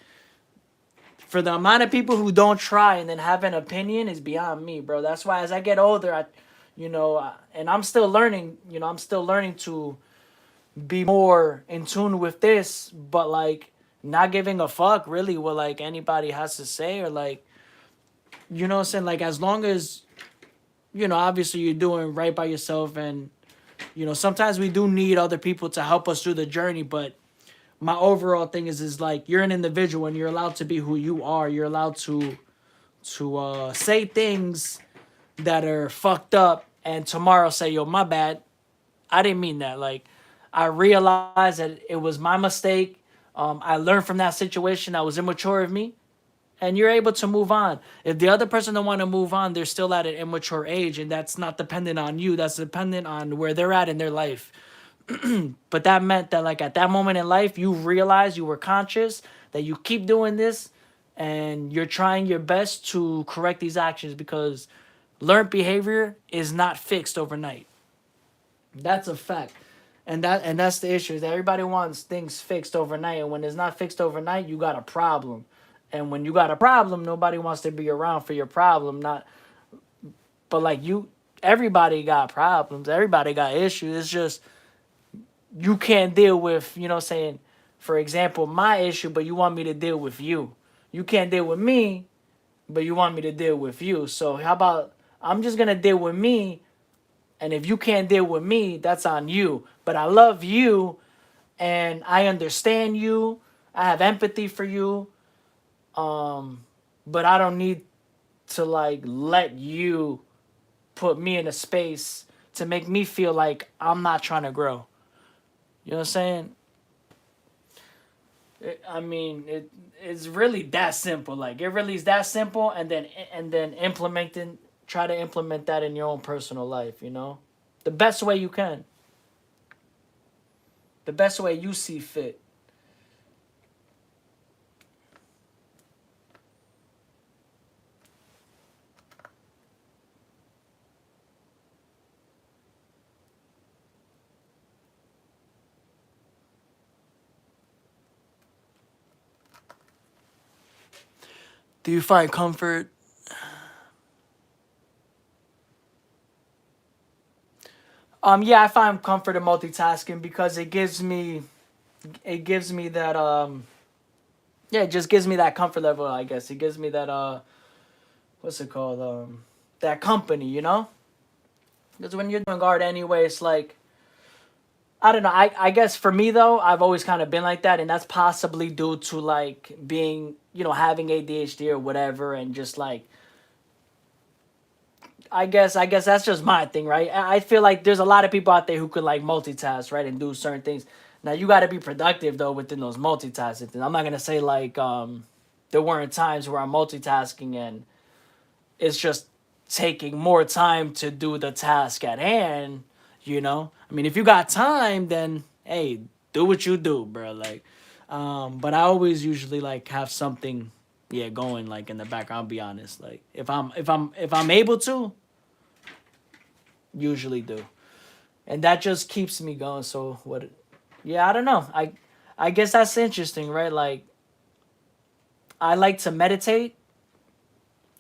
for the amount of people who don't try and then have an opinion is beyond me, bro. That's why as I get older, and I'm still learning. I'm still learning to be more in tune with this, but like not giving a fuck really what like anybody has to say, or like what I'm saying, like as long as obviously you're doing right by yourself, and sometimes we do need other people to help us through the journey, but my overall thing is like you're an individual and you're allowed to be who you are. You're allowed to say things that are fucked up and tomorrow say, yo, my bad, I didn't mean that. Like I realized that it was my mistake. I learned from that situation. That was immature of me, and you're able to move on. If the other person don't want to move on, they're still at an immature age, and that's not dependent on you. That's dependent on where they're at in their life. But that meant that like at that moment in life, you realized, you were conscious that you keep doing this and you're trying your best to correct these actions, because learned behavior is not fixed overnight. That's a fact. And that's the issue. Is that everybody wants things fixed overnight, and when it's not fixed overnight, you got a problem. And when you got a problem, nobody wants to be around for your problem. Not But like everybody got problems. Everybody got issues. It's just you can't deal with, saying, for example, my issue, but you want me to deal with you. You can't deal with me, but you want me to deal with you. So how about I'm just gonna deal with me, and if you can't deal with me, that's on you. but I love you and I understand you. I have empathy for you. Um, but I don't need to like let you put me in a space to make me feel like I'm not trying to grow. You know what I'm saying? I mean, it's really that simple. Like it really is that simple, and then implementing, try to implement that in your own personal life. You know, the best way you can, the best way you see fit. Do you find comfort? Yeah, I find comfort in multitasking because it gives me that yeah, it just gives me that comfort level. I guess it gives me that what's it called that company. You know, because when you're doing art anyway, it's like I don't know. I guess for me though, I've always kind of been like that, and that's possibly due to like being, you know, having ADHD or whatever, and just like I guess that's just my thing, right? I feel like there's a lot of people out there who could like multitask, right, and do certain things. Now you got to be productive though within those multitasking things. I'm not gonna say like there weren't times where I'm multitasking and it's just taking more time to do the task at hand. You know, I mean, if you got time, then hey, do what you do, bro. Like, but I always usually like have something, yeah, going like in the background. I'll be honest, like if I'm able to, usually do, and that just keeps me going. So what? Yeah, I don't know. I guess that's interesting, right? Like I like to meditate,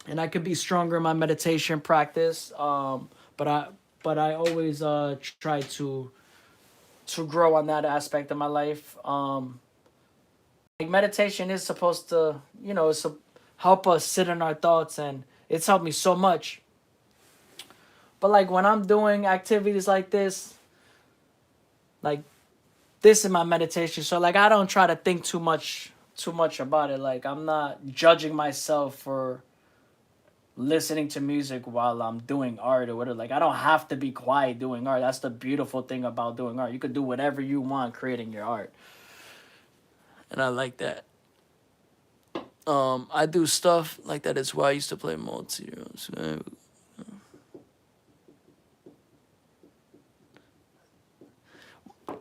and I could be stronger in my meditation practice. But I always try to grow on that aspect of my life. Like meditation is supposed to, you know, it's help us sit in our thoughts, and it's helped me so much. But like when I'm doing activities like this, like this is my meditation. So like I don't try to think too much about it. Like I'm not judging myself for listening to music while I'm doing art or whatever. Like I don't have to be quiet doing art. That's the beautiful thing about doing art. You could do whatever you want creating your art. And I like that. I do stuff like that. It's why I used to play multi.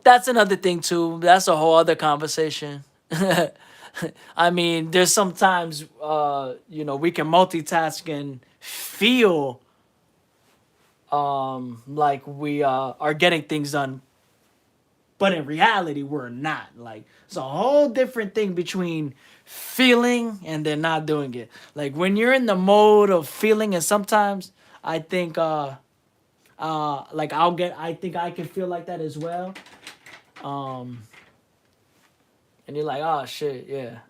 That's another thing too. That's a whole other conversation. I mean, there's sometimes you know, we can multitask and feel like we are getting things done, but in reality we're not. Like it's a whole different thing between feeling and then not doing it. Like when you're in the mode of feeling, and sometimes I think like I think I can feel like that as well. Um and you're like, oh shit, yeah.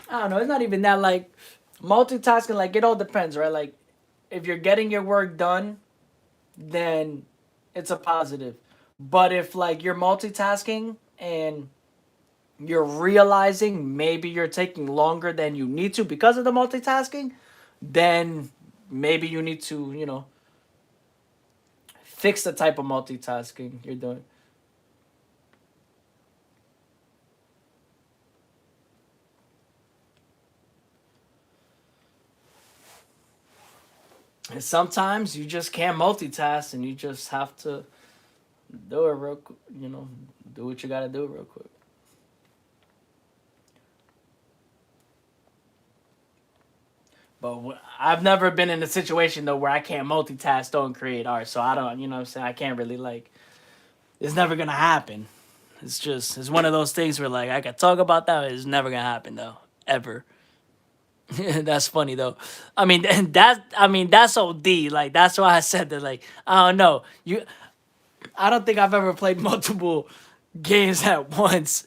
I don't know. It's not even that like multitasking. Like it all depends, right? Like if you're getting your work done, then it's a positive. But if like you're multitasking and you're realizing maybe you're taking longer than you need to because of the multitasking, then maybe you need to, you know, fix the type of multitasking you're doing. And sometimes you just can't multitask, and you just have to do it real, you know, do what you got to do real quick. But I've never been in a situation though where I can't multitask though and create art. So I don't, you know what I'm saying? I can't really like, it's never gonna happen. It's just, it's one of those things where like I could talk about that, but it's never gonna happen though. Ever. That's funny though. I mean, I mean, that's OD. Like, that's why I said that, like, I don't know. I don't think I've ever played multiple games at once.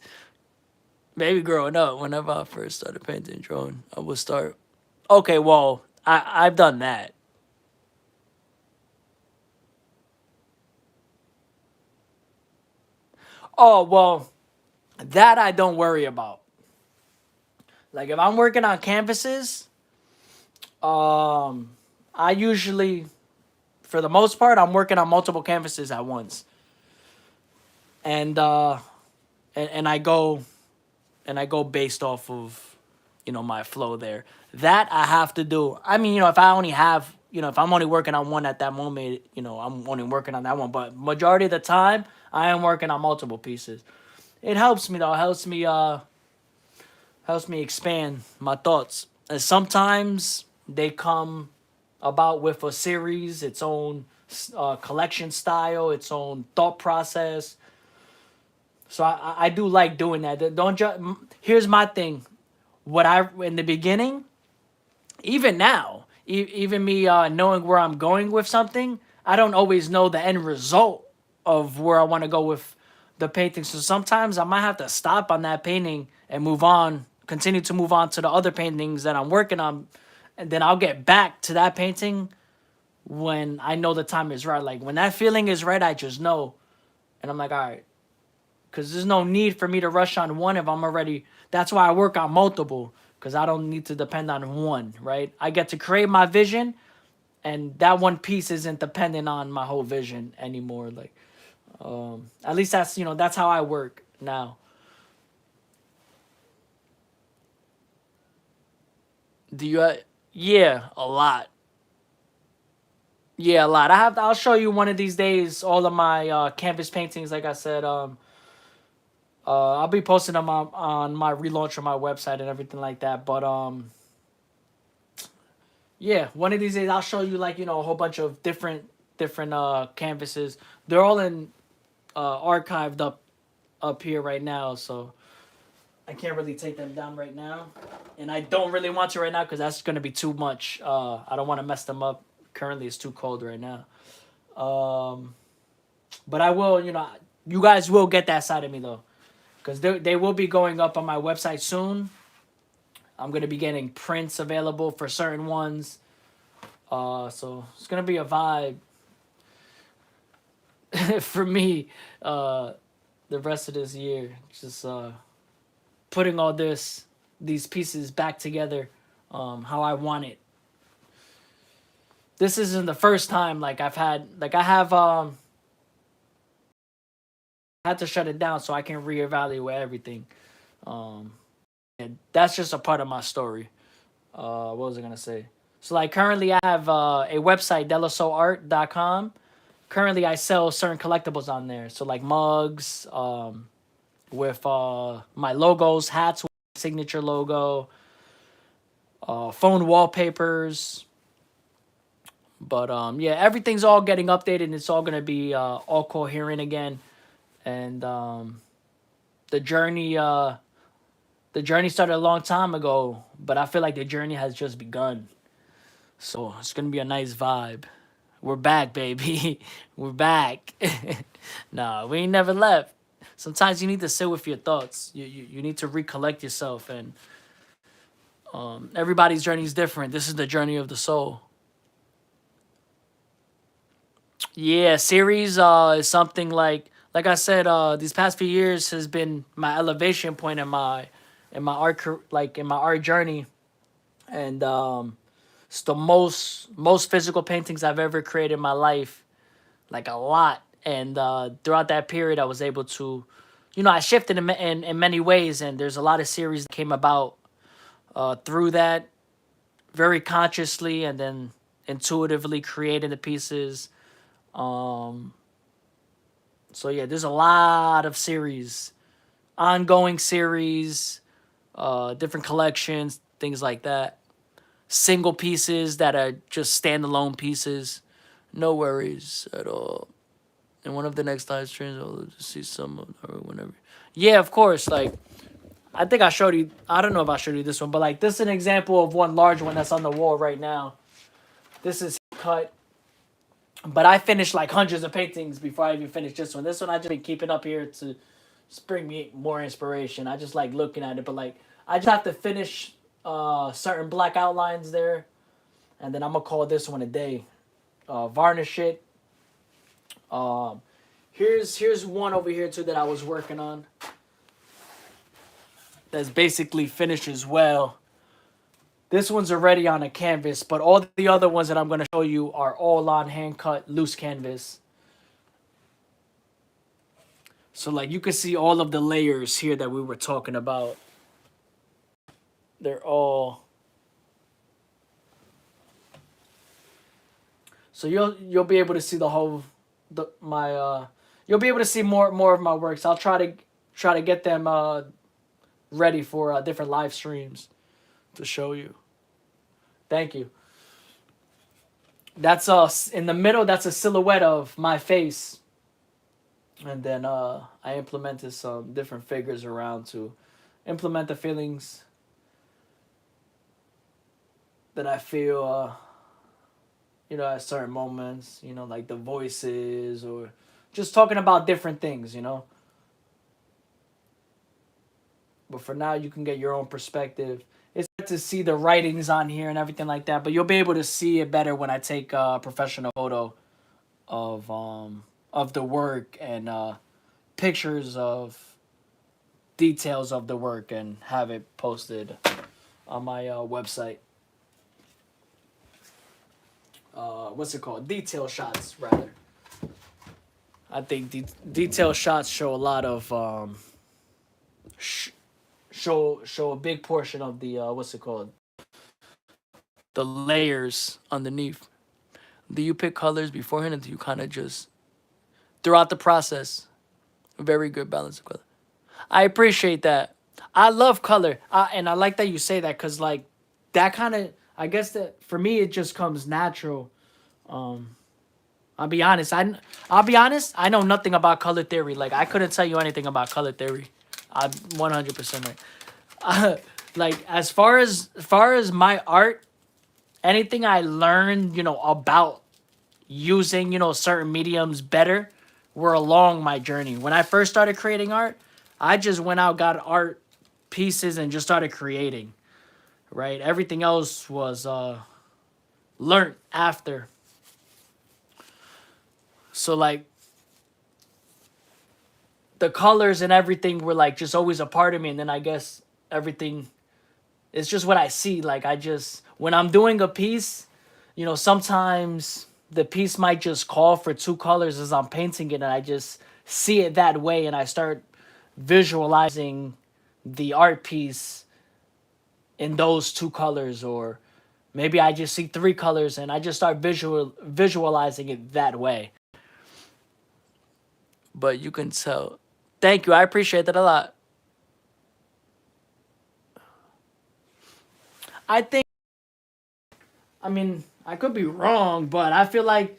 Maybe growing up, whenever I first started painting, drawing, I would start. Okay, well, I've done that. Oh well, that I don't worry about. Like if I'm working on canvases, um, I usually, for the most part, I'm working on multiple canvases at once, and and I go based off of, my flow there. That I have to do. I mean, if I only have, if I'm only working on one at that moment, I'm only working on that one. But majority of the time, I am working on multiple pieces. It helps me though. It helps me expand my thoughts. And sometimes they come about with a series, its own collection style, its own thought process. So I do like doing that. Don't ju- Here's my thing. What I in the beginning, even now, even me knowing where I'm going with something, I don't always know the end result of where I want to go with the painting. So sometimes I might have to stop on that painting and move on, continue to move on to the other paintings that I'm working on, and then I'll get back to that painting when I know the time is right. Like when that feeling is right, I just know, and I'm like, all right, because there's no need for me to rush on one if I'm already. That's why I work on multiple, because I don't need to depend on one, right? I get to create my vision, and that one piece isn't dependent on my whole vision anymore. Like, at least that's how I work now. Do you? Yeah, a lot. Yeah, a lot. I'll show you one of these days all of my canvas paintings. Like I said, I'll be posting them on my relaunch on my website and everything like that. But yeah, one of these days I'll show you like a whole bunch of different canvases. They're all in archived up here right now, so I can't really take them down right now, and I don't really want to right now because that's gonna be too much. I don't want to mess them up. Currently, it's too cold right now. Um, but I will, you guys will get that side of me though, because they will be going up on my website soon. I'm gonna be getting prints available for certain ones. So it's gonna be a vibe for me. The rest of this year, just putting all these pieces back together, how I want it. This isn't the first time like I have had to shut it down so I can reevaluate everything. Um, and that's just a part of my story. What was I gonna say? So like currently I have a website delasoart.com. Currently I sell certain collectibles on there. So like mugs, with my logos, hats with my signature logo, phone wallpapers. But yeah, everything's all getting updated and it's all gonna be all coherent again. And the journey the journey started a long time ago, but I feel like the journey has just begun. So it's gonna be a nice vibe. We're back, baby. We're back. Nah, we ain't never left. Sometimes you need to sit with your thoughts. You need to recollect yourself, and everybody's journey is different. This is the journey of the soul. Yeah, series is something like I said, these past few years has been my elevation point in my like in my art journey, and it's the most physical paintings I've ever created in my life, like a lot. And throughout that period, I was able to, I shifted in many ways, and there's a lot of series that came about through that very consciously, and then intuitively creating the pieces. Um, so yeah, there's a lot of series, ongoing series, different collections, things like that. Single pieces that are just standalone pieces. No worries at all. And one of the next live streams, I'll just see some of or whenever. Yeah, of course. Like I think I showed you. I don't know if I showed you this one, but like this is an example of one large one that's on the wall right now. This is cut, but I finished like hundreds of paintings before I even finished this one. This one I just been keeping up here to, just bring me more inspiration. I just like looking at it, but like I just have to finish certain black outlines there, and then I'm gonna call this one a day. Varnish it. Um, here's one over here too that I was working on. That's basically finished as well. This one's already on a canvas, but all the other ones that I'm gonna show you are all on hand cut loose canvas. So like you can see all of the layers here that we were talking about. They're all. So you'll be able to see the whole you'll be able to see more of my works. I'll try to get them ready for different live streams to show you. Thank you. That's in the middle. That's a silhouette of my face, and then I implemented some different figures around to implement the feelings that I feel. At certain moments, like the voices or just talking about different things. But for now, you can get your own perspective. It's hard to see the writings on here and everything like that, but you'll be able to see it better when I take a professional photo of the work and pictures of details of the work and have it posted on my website. What's it called? Detail shots, rather. I think detail shots show a lot of show a big portion of the what's it called? The layers underneath. Do you pick colors beforehand, or do you kind of just throughout the process? Very good balance of color. I appreciate that. I love color, and I like that you say that because like that kind of. I guess that for me it just comes natural. I'll be honest. I'll be honest. I know nothing about color theory. Like I couldn't tell you anything about color theory. I'm 100% right. Like as far as my art, anything I learned, about using, certain mediums better, were along my journey. When I first started creating art, I just went out, got art pieces, and just started creating. Right. Everything else was learned after. So like the colors and everything were like just always a part of me, and then I guess everything is just what I see. Like when I'm doing a piece, sometimes the piece might just call for two colors as I'm painting it, and I just see it that way, and I start visualizing the art piece in those two colors, or maybe I just see three colors and I just start visualizing it that way. But you can tell. Thank you. I appreciate that a lot. I think, I mean, I could be wrong, but I feel like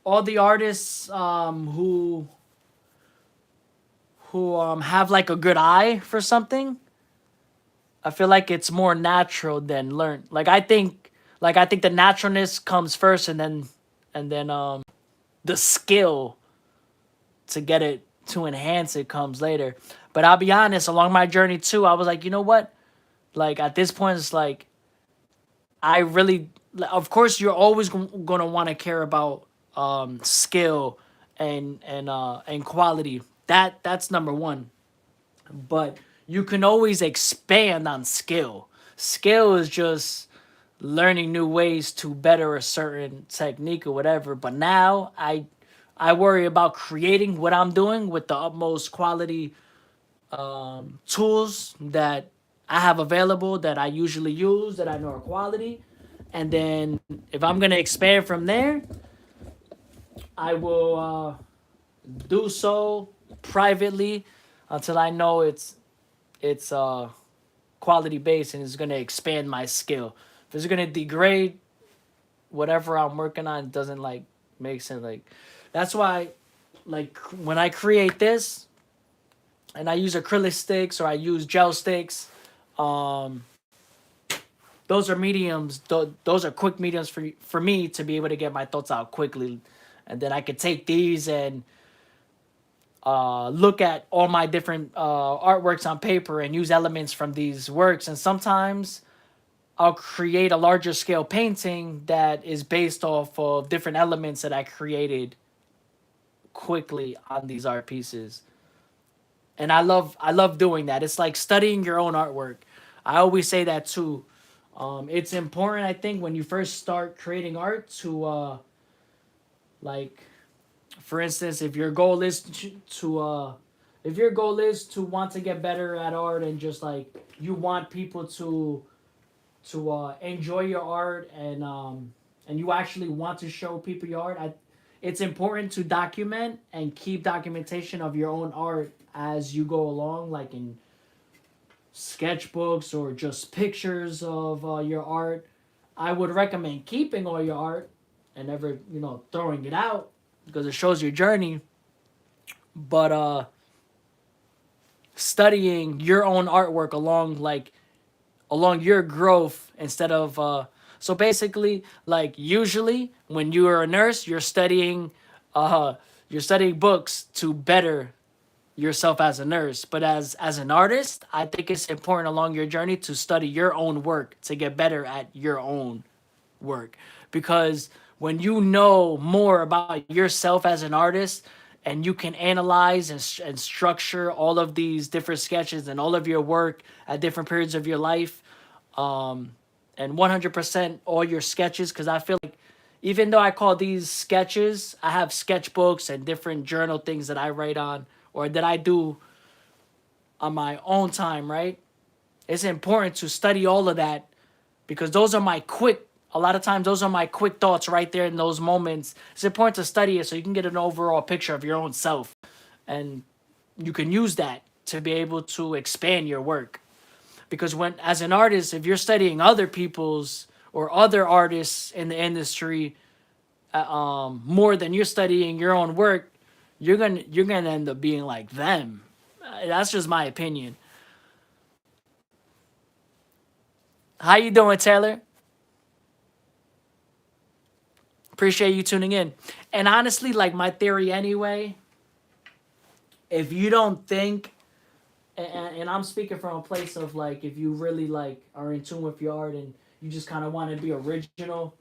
all the artists who have like a good eye for something, I feel like it's more natural than learned. I think the naturalness comes first, and then the skill to get it to enhance it comes later. But I'll be honest, along my journey too, I was like, you know what? Like at this point, it's like I really, of course, you're always gonna want to care about skill and quality. That's number one. But you can always expand on skill. Skill is just learning new ways to better a certain technique or whatever. But now I worry about creating what I'm doing with the utmost quality tools that I have available, that I usually use, that I know are quality. And then if I'm going to expand from there, I will do so privately until I know it's quality based and it's going to expand my skill. If it's going to degrade whatever I'm working on, it doesn't like make sense. Like that's why like when I create this and I use acrylic sticks or I use gel sticks, those are mediums. Those are quick mediums for me to be able to get my thoughts out quickly, and then I could take these and look at all my different artworks on paper and use elements from these works. And sometimes I'll create a larger scale painting that is based off of different elements that I created quickly on these art pieces. And I love doing that. It's like studying your own artwork. I always say that too. It's important, I think, when you first start creating art to like, for instance, if your goal is if your goal is to want to get better at art, and just like you want people to enjoy your art, and you actually want to show people your art, it's important to document and keep documentation of your own art as you go along, like in sketchbooks or just pictures of your art. I would recommend keeping all your art and never, throwing it out, because it shows your journey. But studying your own artwork along your growth, instead of so basically, like, usually when you are a nurse, you're studying books to better yourself as a nurse. But as an artist, I think it's important along your journey to study your own work to get better at your own work. Because when you know more about yourself as an artist, and you can analyze and structure all of these different sketches and all of your work at different periods of your life, and 100% all your sketches, because I feel like, even though I call these sketches, I have sketchbooks and different journal things that I write on, or that I do on my own time, right? It's important to study all of that, because those are my quick, a lot of times those are my quick thoughts right there in those moments. It's important to study it so you can get an overall picture of your own self, and you can use that to be able to expand your work. Because when, as an artist, if you're studying other people's or other artists in the industry, more than you're studying your own work, you're gonna end up being like them. That's just my opinion. How you doing, Taylor? Appreciate you tuning in. And honestly, like, my theory anyway, if you don't think, and I'm speaking from a place of, like, if you really, like, are in tune with your art, and you just kind of want to be original,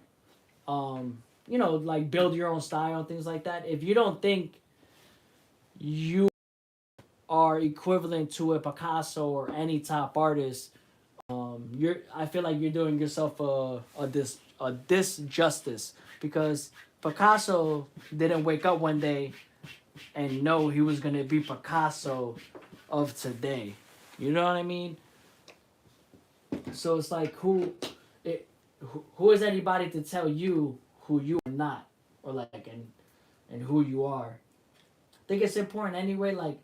like, build your own style and things like that. If you don't think you are equivalent to a Picasso or any top artist, I feel like you're doing yourself a disjustice, because Picasso didn't wake up one day and know he was gonna be Picasso of today. You know what I mean? So it's like, who is anybody to tell you who you are not, or like, and who you are? I think it's important anyway, like,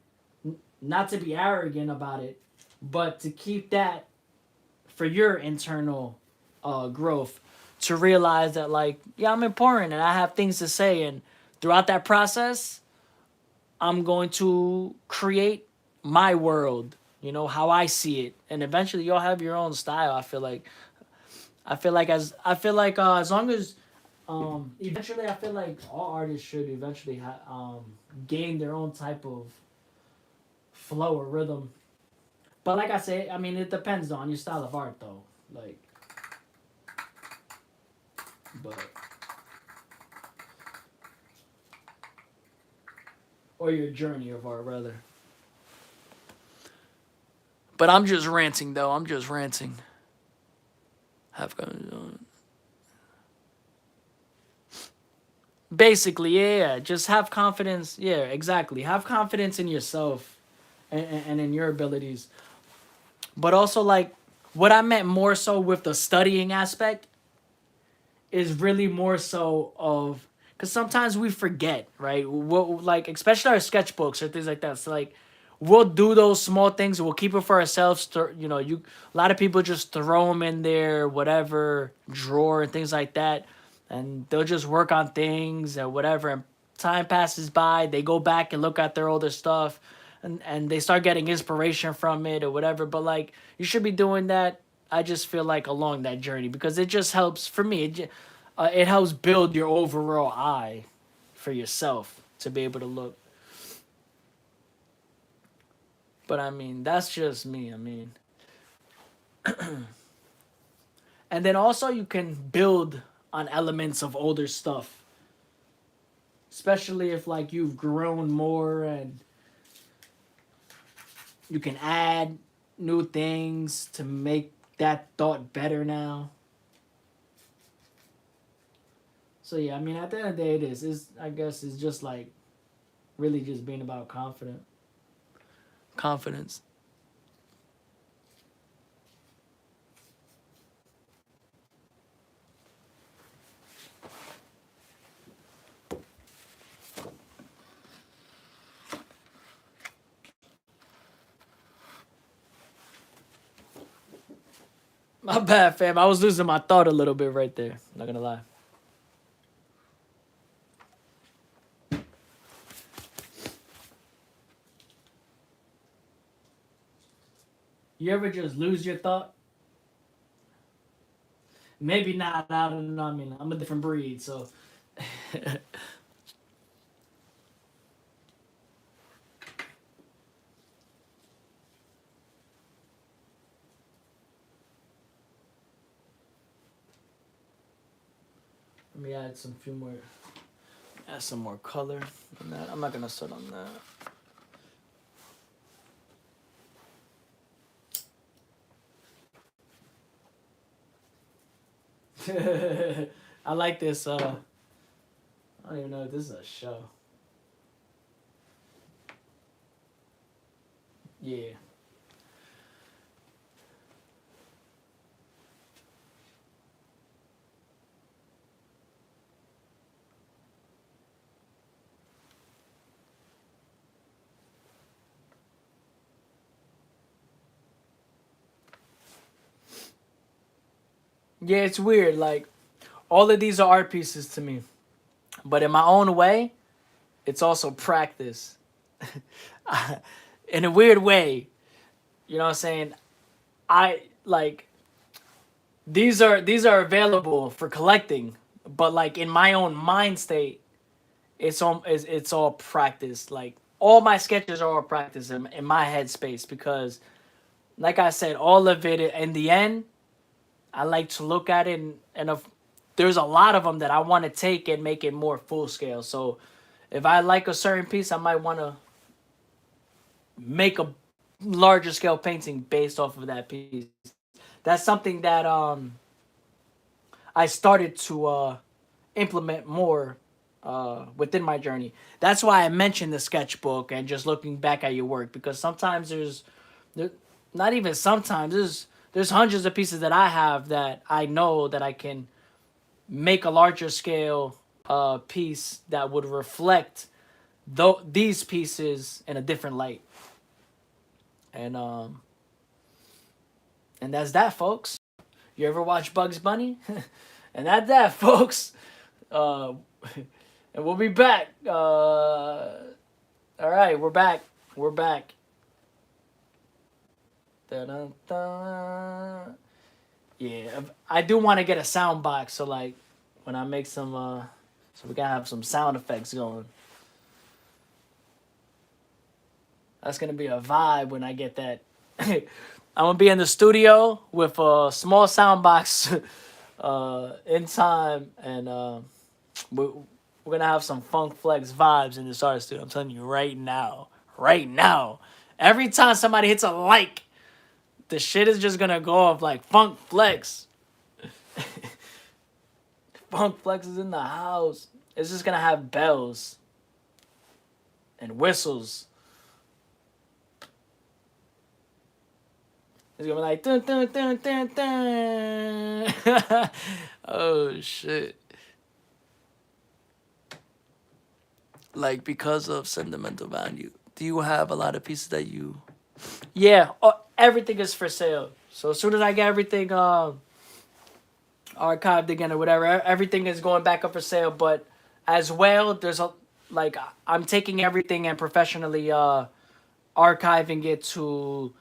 not to be arrogant about it, but to keep that for your internal growth, to realize that, like, yeah, I'm important and I have things to say, and throughout that process, I'm going to create my world, how I see it, and eventually you'll have your own style. As long as eventually, I feel like all artists should eventually gain their own type of flow or rhythm. But like I say, I mean, it depends on your style of art, though. Like, but or your journey of art, rather. But I'm just ranting, though. I'm just ranting. Have basically, yeah. Just have confidence. Yeah, exactly. Have confidence in yourself, and in your abilities. But also, like, what I meant more so with the studying aspect is really more so of, because sometimes we forget, right? What, like, especially our sketchbooks or things like that. So, like, we'll do those small things. We'll keep it for ourselves. A lot of people just throw them in their whatever drawer and things like that, and they'll just work on things or whatever. And time passes by. They go back and look at their older stuff, and they start getting inspiration from it or whatever. But, like, you should be doing that. I just feel like along that journey, because it just helps for me. It helps build your overall eye for yourself to be able to look. But I mean, that's just me. I mean, and then also you can build on elements of older stuff, especially if like you've grown more and you can add new things to make that thought better now. So yeah, I mean, at the end of the day, it is. I guess it's just like really just being about confidence. My bad, fam. I was losing my thought a little bit right there. Not gonna lie. You ever just lose your thought? Maybe not. I don't know. I mean, I'm a different breed, so. Let me add some more color on that. I'm not gonna start on that. I like this. I don't even know if this is a show. Yeah. Yeah, it's weird. Like, all of these are art pieces to me. But in my own way, it's also practice. In a weird way. You know what I'm saying? I like these are available for collecting, but like in my own mind state, it's all practice. Like all my sketches are all practice in my headspace because like I said, all of it in the end, I like to look at it and if there's a lot of them that I want to take and make it more full scale. So if I like a certain piece, I might want to make a larger scale painting based off of that piece. That's something that I started to implement more within my journey. That's why I mentioned the sketchbook and just looking back at your work because sometimes there, not even sometimes there's hundreds of pieces that I have that I know that I can make a larger scale piece that would reflect these pieces in a different light. And and that's that, folks. You ever watch Bugs Bunny? And that's that, folks. Uh, and we'll be back. All right, we're back. We're back. Da-da-da. Yeah, I do want to get a sound box, so like when I make some, so we gotta have some sound effects going. That's gonna be a vibe when I get that. I'm gonna be in the studio with a small sound box in time, and we're gonna have some funk flex vibes in this art studio. I'm telling you right now, right now. Every time somebody hits a like, the shit is just gonna go off like funk flex. Funk flex is in the house. It's just gonna have bells and whistles. It's gonna be like dun dun dun dun dun. Oh shit. Like because of sentimental value, do you have a lot of pieces that you? Yeah, everything is for sale. So as soon as I get everything archived again or whatever, everything is going back up for sale. But as well, there's a like I'm taking everything and professionally archiving it to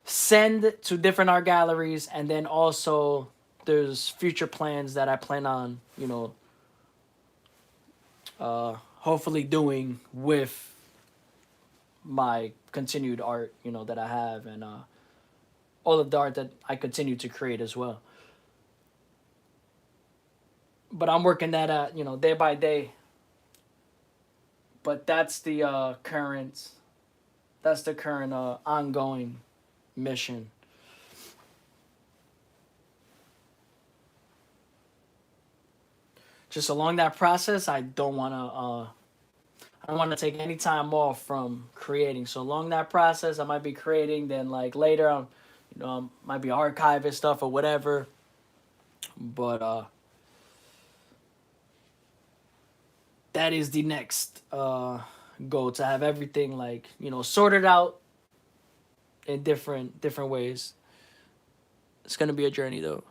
send to different art galleries, and then also there's future plans that I plan on, hopefully doing with my continued art, that I have, and all of the art that I continue to create as well. But I'm working that out, day by day. But that's the current ongoing mission. Just along that process, I don't want to take any time off from creating. So along that process, I might be creating. Then like later, might be archiving stuff or whatever. But that is the next goal, to have everything like sorted out in different ways. It's gonna be a journey though.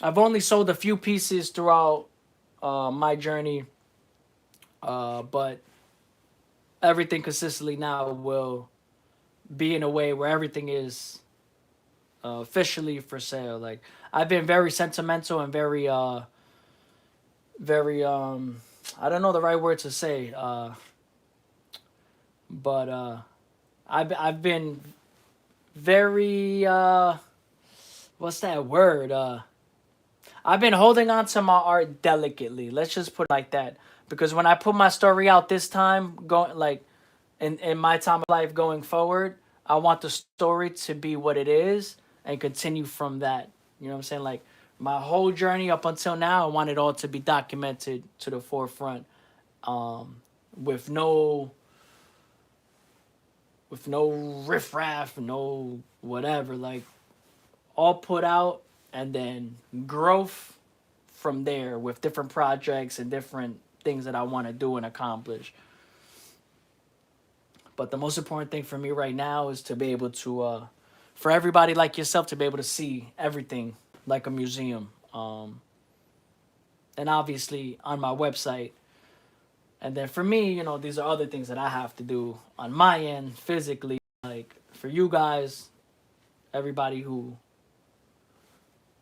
I've only sold a few pieces throughout my journey, but everything consistently now will be in a way where everything is officially for sale. Like, I've been very sentimental and very I don't know the right word to say, but I've been very what's that word? I've been holding on to my art delicately. Let's just put it like that. Because when I put my story out this time, going like in my time of life going forward, I want the story to be what it is and continue from that. You know what I'm saying? Like, my whole journey up until now, I want it all to be documented to the forefront, um, with no riffraff, no whatever. Like, all put out, and then growth from there with different projects and different things that I want to do and accomplish. But the most important thing for me right now is to be able to, for everybody like yourself, to be able to see everything like a museum. And obviously on my website. And then for me, these are other things that I have to do on my end physically. Like, for you guys, everybody who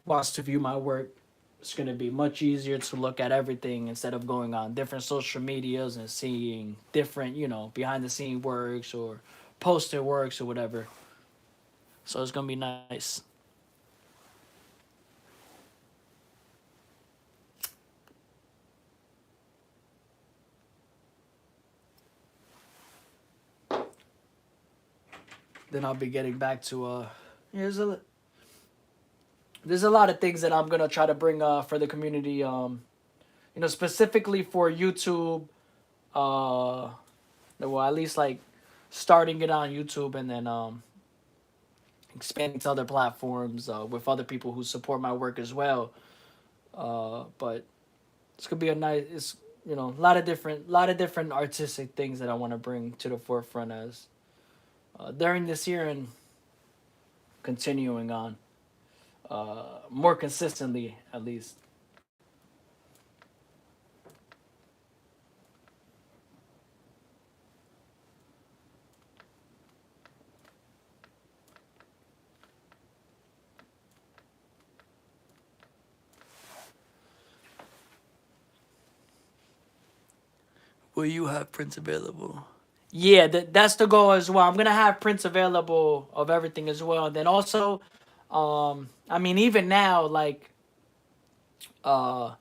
wants to view my work, it's going to be much easier to look at everything instead of going on different social medias and seeing different, behind the scene works or poster works or whatever. So it's going to be nice. Then I'll be getting back to here's a there's a lot of things that I'm gonna try to bring for the community. Specifically for YouTube. Well, at least like starting it on YouTube, and then expanding to other platforms with other people who support my work as well. But it's gonna be it's a lot of different artistic things that I want to bring to the forefront as during this year and continuing on more consistently, at least. Will you have prints available? Yeah, that's the goal as well. I'm gonna have prints available of everything as well, and then also, I mean, even now, like, uh,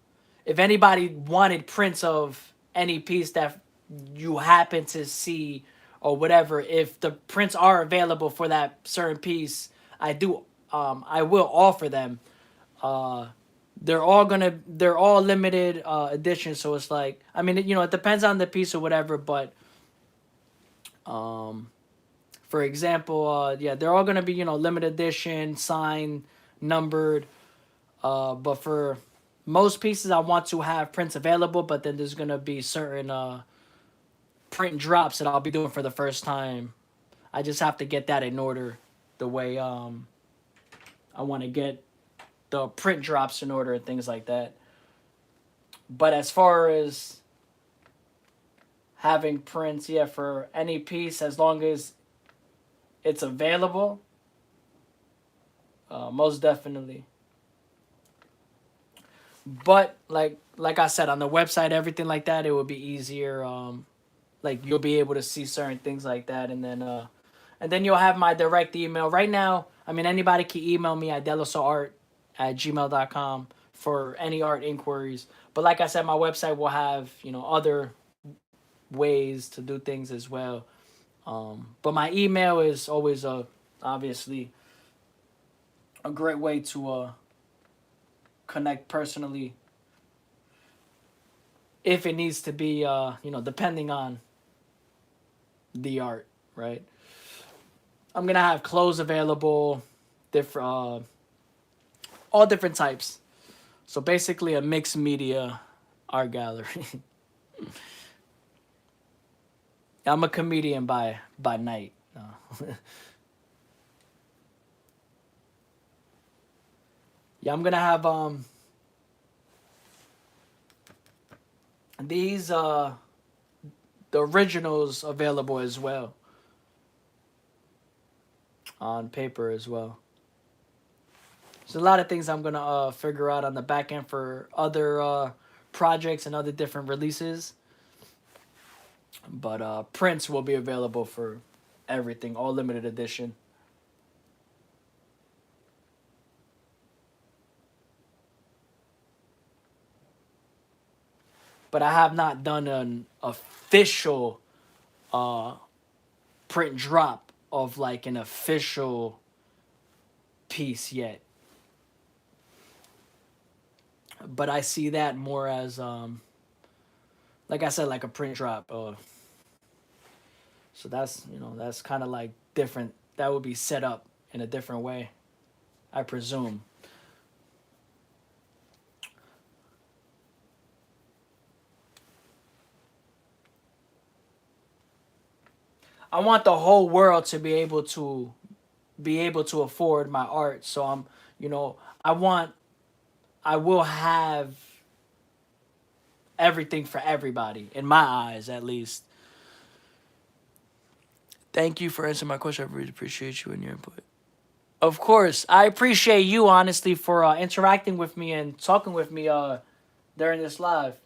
if anybody wanted prints of any piece that you happen to see or whatever, if the prints are available for that certain piece, I will offer them. Uh, they're all limited edition, so it's like, I mean, it depends on the piece or whatever, but um, for example, yeah, they're all gonna be limited edition, signed, numbered. But for most pieces, I want to have prints available, but then there's gonna be certain print drops that I'll be doing for the first time. I just have to get that in order, the way I want to get the print drops in order and things like that. But as far as having prints, yeah, for any piece, as long as it's available, most definitely. But like I said, on the website, everything like that, it would be easier. Like you'll be able to see certain things like that, and then you'll have my direct email. Right now, I mean, anybody can email me at delosoart@gmail.com for any art inquiries. But like I said, my website will have, other ways to do things as well. But my email is always obviously a great way to connect personally if it needs to be, depending on the art, right? I'm gonna have clothes available, different, all different types. So basically, a mixed media art gallery. I'm a comedian by night. No. Yeah, I'm gonna have these the originals available as well on paper as well. There's a lot of things I'm gonna figure out on the back end for other projects and other different releases. But prints will be available for everything, all limited edition. But I have not done an official uh, print drop of like an official piece yet. But I see that more as, like I said, like a print drop. So that's kind of like different. That would be set up in a different way, I presume. I want the whole world to be able to afford my art. So I want I will have everything for everybody in my eyes, at least. Thank you for answering my question. I really appreciate you and your input. Of course, I appreciate you honestly for interacting with me and talking with me during this live.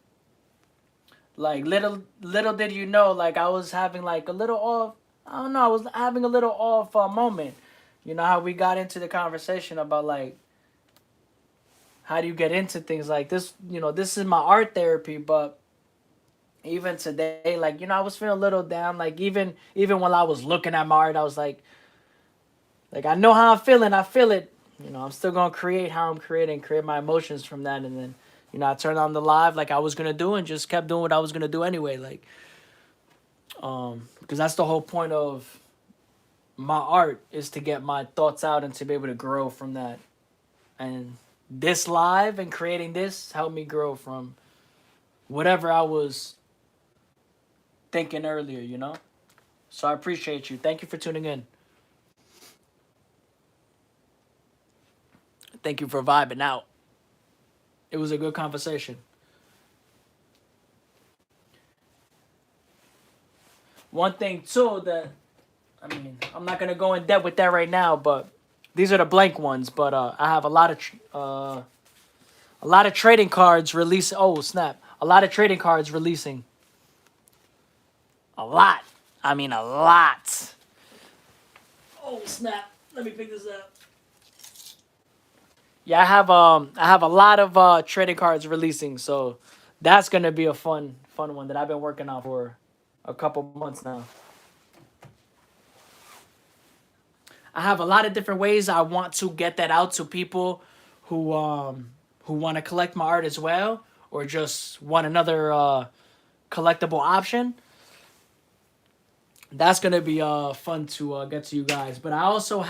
Like little did you know, like I was having like a little off. I don't know. I was having a little off moment. You know how we got into the conversation about like how do you get into things like this. This is my art therapy, but even today, like I was feeling a little down. Like even while I was looking at my art, I was like I know how I'm feeling. I feel it. I'm still gonna create how I'm creating, create my emotions from that, and then I turned on the live like I was gonna do, and just kept doing what I was gonna do anyway. Like, because that's the whole point of my art is to get my thoughts out and to be able to grow from that. And this live and creating this helped me grow from whatever I was thinking earlier. So I appreciate you. Thank you for tuning in. Thank you for vibing out. It was a good conversation. One thing too that I mean, I'm not gonna go in depth with that right now, but these are the blank ones. But I have a lot of trading cards release. Oh snap! A lot of trading cards releasing. A lot. I mean, a lot. Oh snap! Let me pick this up. Yeah, I have a lot of trading cards releasing, so that's gonna be a fun one that I've been working on for a couple months now. I have a lot of different ways I want to get that out to people who want to collect my art as well, or just want another collectible option. That's gonna be fun to get to you guys. But I also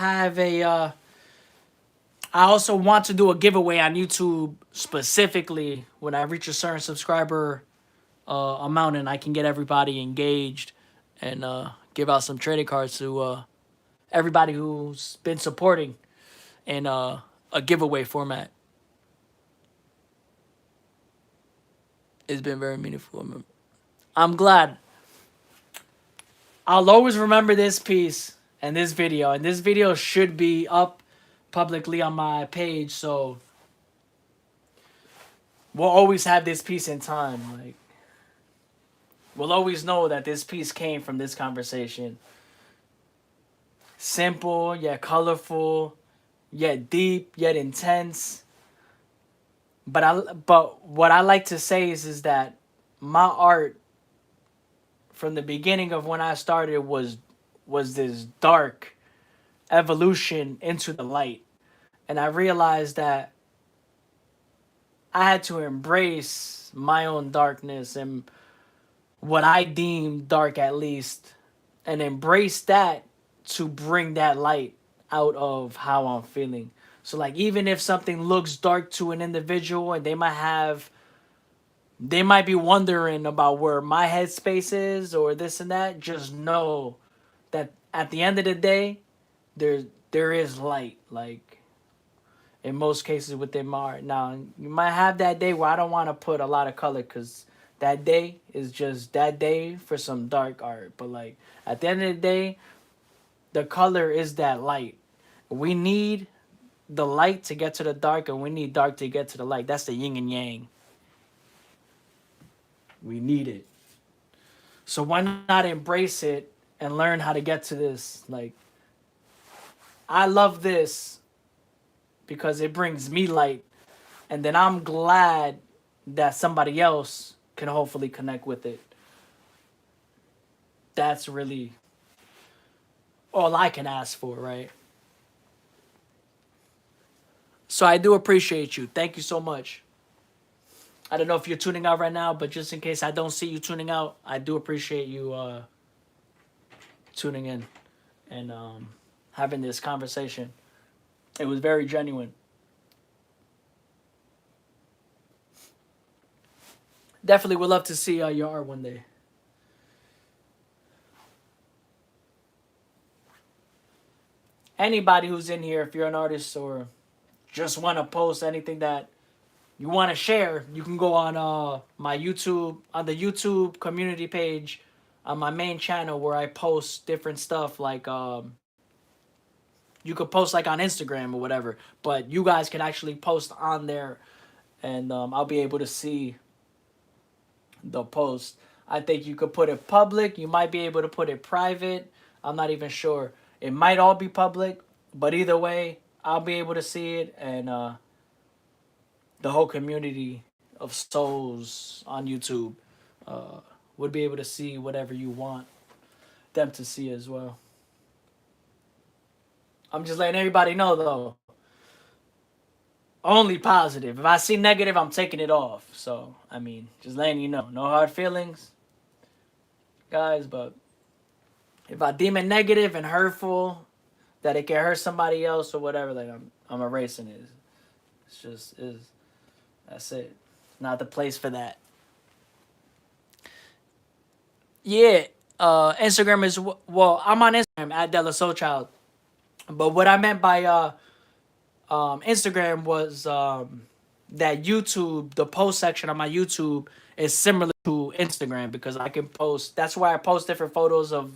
want to do a giveaway on YouTube specifically when I reach a certain subscriber amount and I can get everybody engaged and give out some trading cards to everybody who's been supporting in a giveaway format. It's been very meaningful. I'm glad. I'll always remember this piece and this video. And this video should be up publicly on my page. So we'll always have this piece in time. Like, we'll always know that this piece came from this conversation. Simple, yet colorful, yet deep, yet intense. But what I like to say is that my art from the beginning of when I started was this dark evolution into the light. And I realized that I had to embrace my own darkness and what I deemed dark at least, and embrace that to bring that light out of how I'm feeling. So like even if something looks dark to an individual and they might be wondering about where my headspace is or this and that, just know that at the end of the day, there is light. Like in most cases within my art. Now you might have that day where I don't want to put a lot of color because that day is just that day for some dark art. But like at the end of the day, the color is that light. We need the light to get to the dark, and we need dark to get to the light. That's the yin and yang. We need it. So why not embrace it and learn how to get to this? Like, I love this because it brings me light, and then I'm glad that somebody else can hopefully connect with it. That's really all I can ask for, right? So I do appreciate you. Thank you so much. I don't know if you're tuning out right now, but just in case I don't see you tuning out, I do appreciate you tuning in and having this conversation. It was very genuine. Definitely would love to see your art one day. Anybody who's in here, if you're an artist or just want to post anything that you want to share, you can go on my YouTube, on the YouTube community page, on my main channel where I post different stuff. Like you could post like on Instagram or whatever, but you guys can actually post on there, and I'll be able to see the post. I think you could put it public. You might be able to put it private. I'm not even sure. It might all be public, but either way, I'll be able to see it, and the whole community of souls on YouTube uh, would be able to see whatever you want them to see as well. I'm just letting everybody know though. Only positive. If I see negative, I'm taking it off. So I mean, just letting you know. No hard feelings, guys. But if I deem it negative and hurtful, that it can hurt somebody else or whatever, like I'm erasing it. It's just is that's it. Not the place for that. Yeah. Instagram is well. I'm on Instagram at Della Soul Child. But what I meant by Instagram was that YouTube, the post section on my YouTube is similar to Instagram because I can post. That's why I post different photos of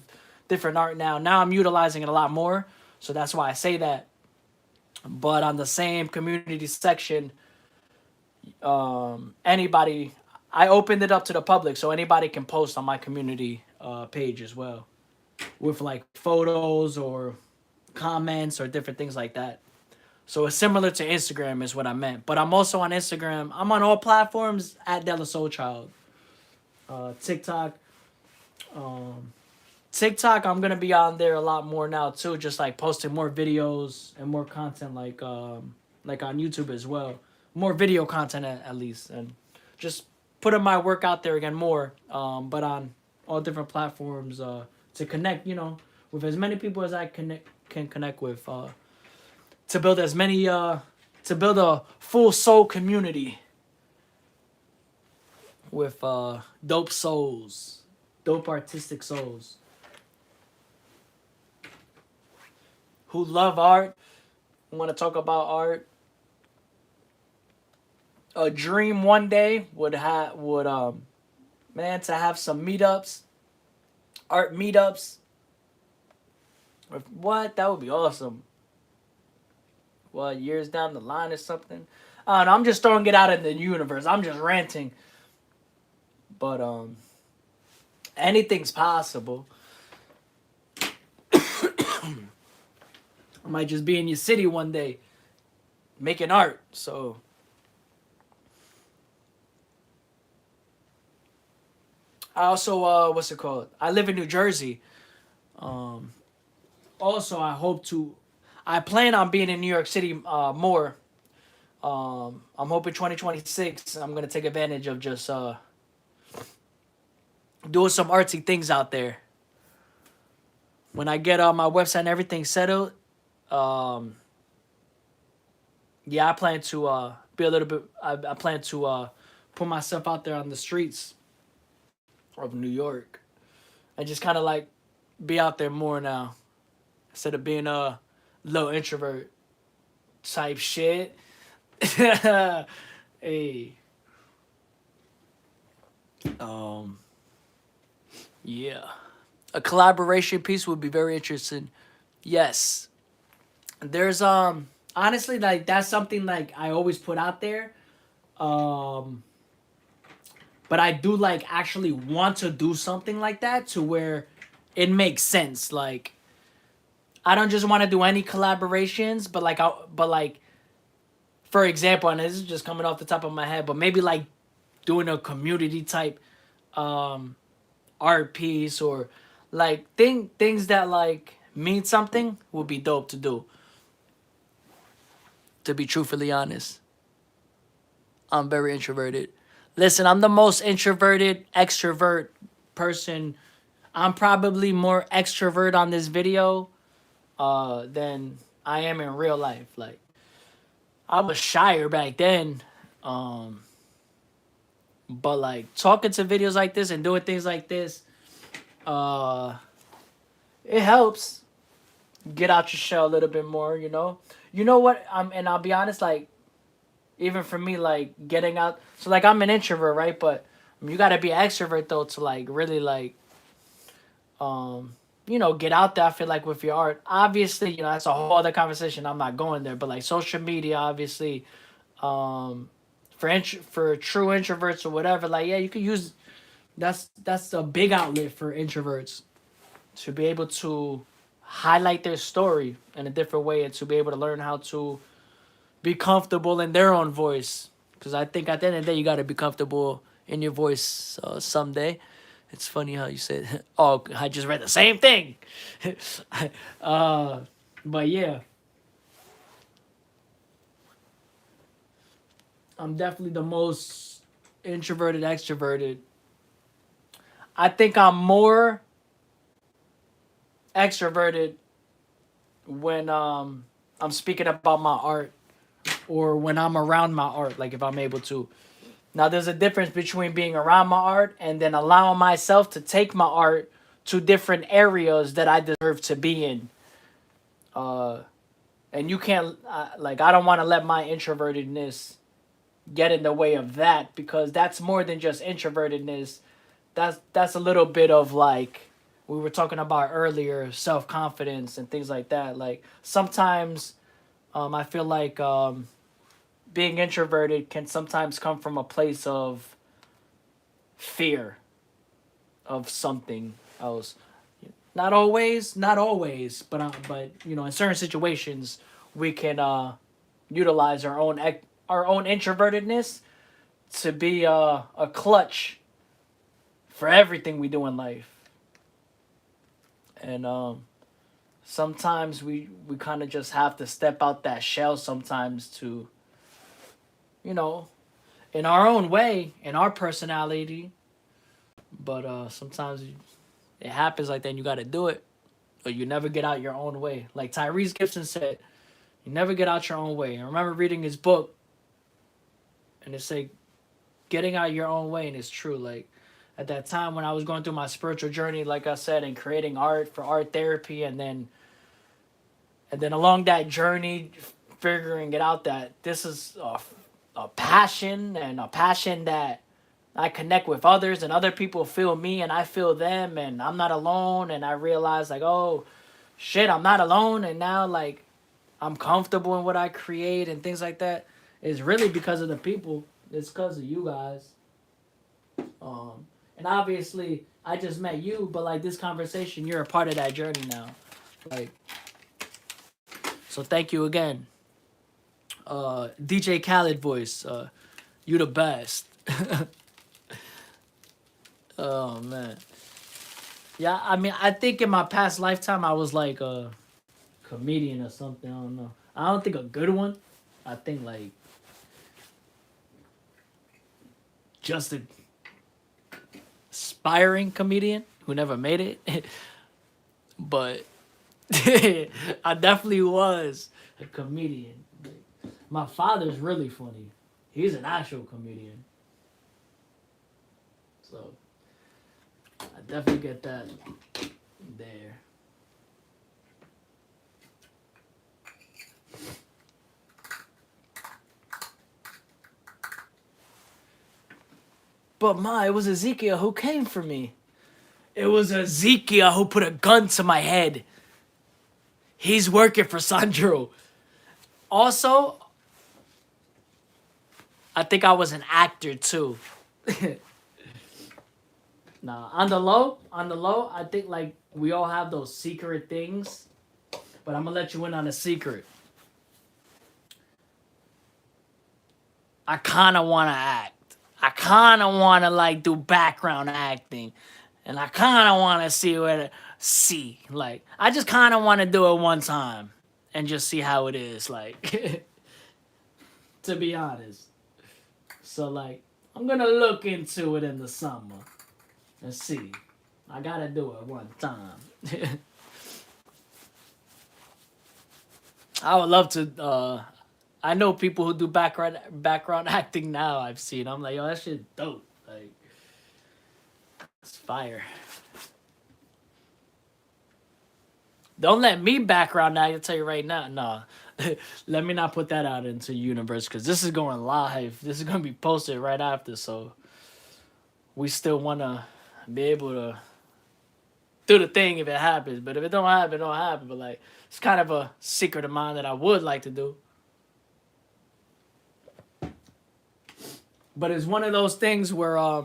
different art now. Now I'm utilizing it a lot more, so that's why I say that. But on the same community section, anybody, I opened it up to the public, so anybody can post on my community page as well, with like photos or comments or different things like that. So it's similar to Instagram is what I meant. But I'm also on Instagram. I'm on all platforms at Della Soul Child. TikTok. Um, TikTok, I'm gonna be on there a lot more now too, just like posting more videos and more content like on YouTube as well. More video content at least, and just putting my work out there again more. But on all different platforms to connect, with as many people as I can connect with. To build as many to build a full soul community with dope souls, dope artistic souls who love art, who want to talk about art. A dream one day would man, to have some meetups, art meetups. What, that would be awesome. Well, years down the line or something. I don't know, I'm just throwing it out in the universe. I'm just ranting. But anything's possible. I might just be in your city one day making art. So I also what's it called? I live in New Jersey. Um Also I plan on being in New York City more. I'm hoping 2026 I'm gonna take advantage of just doing some artsy things out there. When I get my website and everything settled, um, yeah, I plan to be a little bit. I plan to put myself out there on the streets of New York and just kind of like be out there more now instead of being a low introvert type shit. Hey, um, yeah, a collaboration piece would be very interesting. Yes, there's honestly like that's something like I always put out there. Um, but I do like actually want to do something like that to where it makes sense. Like I don't just want to do any collaborations, but like for example, and this is just coming off the top of my head, but maybe like doing a community type um art piece or like things that like mean something would be dope to do. To be truthfully honest, I'm very introverted. Listen, I'm the most introverted extrovert person. I'm probably more extrovert on this video than I am in real life. Like I was shyer back then. Um but like talking to videos like this and doing things like this, uh it helps get out your shell a little bit more, you know? You know what? And I'll be honest, like even for me, like getting out so like I'm an introvert, right? But you gotta be an extrovert though to like really like get out there. I feel like with your art, obviously, that's a whole other conversation. I'm not going there, but like social media, obviously, um, for true introverts or whatever, like yeah, you could use that's a big outlet for introverts to be able to highlight their story in a different way and to be able to learn how to be comfortable in their own voice. Because I think at the end of the day, you got to be comfortable in your voice someday. It's funny how you said, "Oh, I just read the same thing." uh, but yeah, I'm definitely the most introverted, extroverted. I think I'm more extroverted when I'm speaking about my art or when I'm around my art, like if I'm able to. Now, there's a difference between being around my art and then allowing myself to take my art to different areas that I deserve to be in. Uh, and you can't, like, I don't want to let my introvertedness get in the way of that because that's more than just introvertedness. That's a little bit of like we were talking about earlier, self-confidence and things like that. Like sometimes I feel like being introverted can sometimes come from a place of fear of something else. Not always, but in certain situations we can utilize our own introvertedness to be a clutch for everything we do in life. And sometimes we kind of just have to step out that shell sometimes to you know in our own way, in our personality. But sometimes it happens like that and you got to do it or you never get out your own way. Like Tyrese Gibson said, you never get out your own way. I remember reading his book and it said getting out your own way, and it's true. Like at that time when I was going through my spiritual journey, like I said, and creating art for art therapy, and then along that journey figuring it out that this is a passion, and a passion that I connect with others and other people feel me and I feel them and I'm not alone, and I realize like, oh shit, I'm not alone, and now like I'm comfortable in what I create and things like that. It's really because of the people. It's because of you guys. And obviously, I just met you, but like this conversation, you're a part of that journey now. Like, so thank you again. DJ Khaled voice, you the best. Oh man. Yeah, I mean, I think in my past lifetime I was like a comedian or something. I don't know. I don't think a good one. I think like just a aspiring comedian who never made it. But I definitely was a comedian. My father's really funny. He's an actual comedian. So I definitely get that there. But it was Ezekiel who came for me. It was Ezekiel who put a gun to my head. He's working for Sandro. Also, I think I was an actor too. Nah, on the low, I think like we all have those secret things. But I'm gonna let you in on a secret. I kind of want to act. I kind of want to like do background acting, and I kind of want to see like I just kind of want to do it one time and just see how it is like to be honest. So like I'm gonna look into it in the summer and see. I gotta do it one time. I would love to. I know people who do background acting now. I've seen. I'm like, yo, that shit dope. Like, it's fire. Don't let me background act. I'll tell you right now. No, let me not put that out into the universe because this is going live. This is gonna be posted right after. So we still wanna be able to do the thing if it happens. But if it don't happen, it don't happen. But like, it's kind of a secret of mine that I would like to do. But it's one of those things where I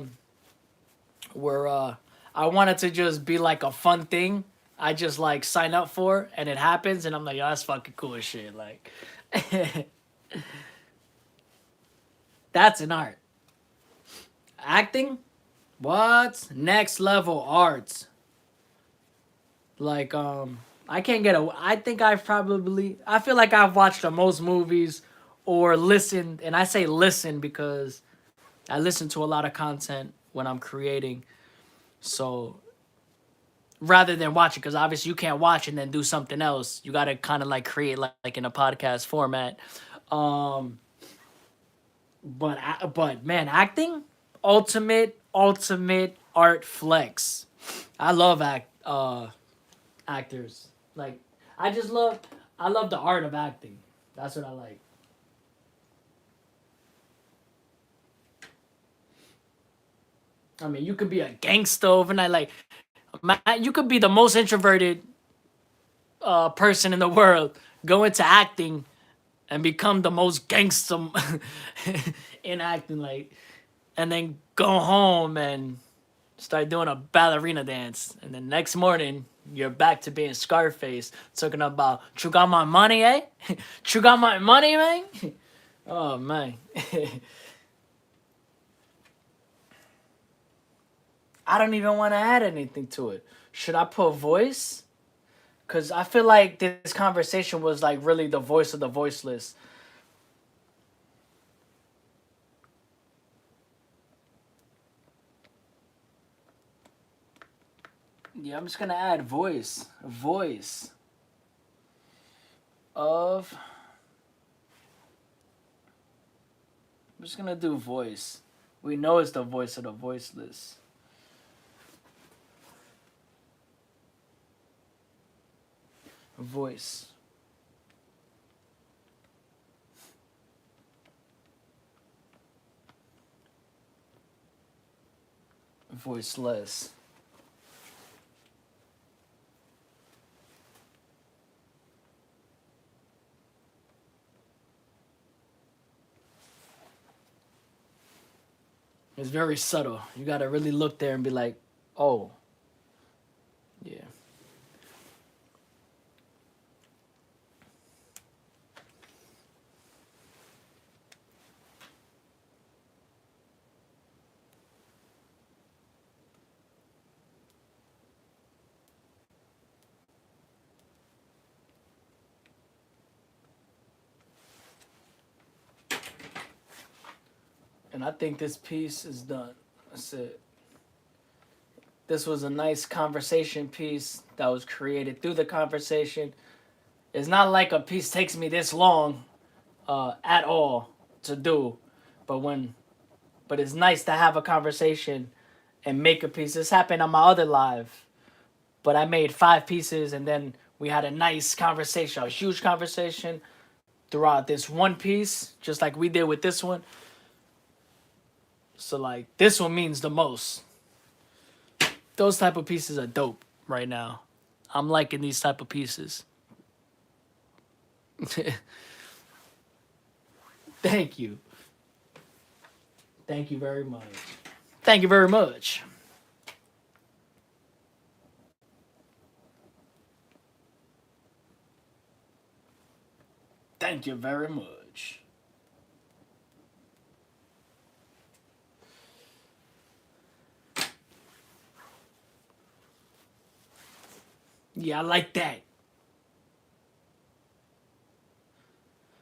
want it to just be like a fun thing. I just like sign up for and it happens and I'm like, yo, that's fucking cool as shit. Like that's an art. Acting? What? Next level arts. Like I can't get a I think I feel like I've watched the most movies or listened, and I say listen because I listen to a lot of content when I'm creating. So rather than watch it, because obviously you can't watch and then do something else. You got to kind of like create like in a podcast format. Um, but man, acting, ultimate art flex. I love actors. Like I love the art of acting. That's what I like. I mean, you could be a gangster overnight. Like, man, you could be the most introverted person in the world, go into acting, and become the most gangster in acting. Like, and then go home and start doing a ballerina dance. And then next morning, you're back to being Scarface, talking about, you got my money, eh? You got my money, man? Oh, man. I don't even want to add anything to it. Should I put voice? Because I feel like this conversation was like really the voice of the voiceless. Yeah, I'm just going to add voice. Voice of... I'm just going to do voice. We know it's the voice of the voiceless. Voice. Voiceless. It's very subtle. You gotta really look there and be like, oh, yeah. And I think this piece is done. That's it. This was a nice conversation piece that was created through the conversation. It's not like a piece takes me this long at all to do, but it's nice to have a conversation and make a piece. This happened on my other live, but I made 5 pieces and then we had a nice conversation, a huge conversation throughout this one piece, just like we did with this one. So like this one means the most. Those type of pieces are dope right now. I'm liking these type of pieces. Thank you. Thank you very much. Thank you very much. Thank you very much. Yeah, I like that.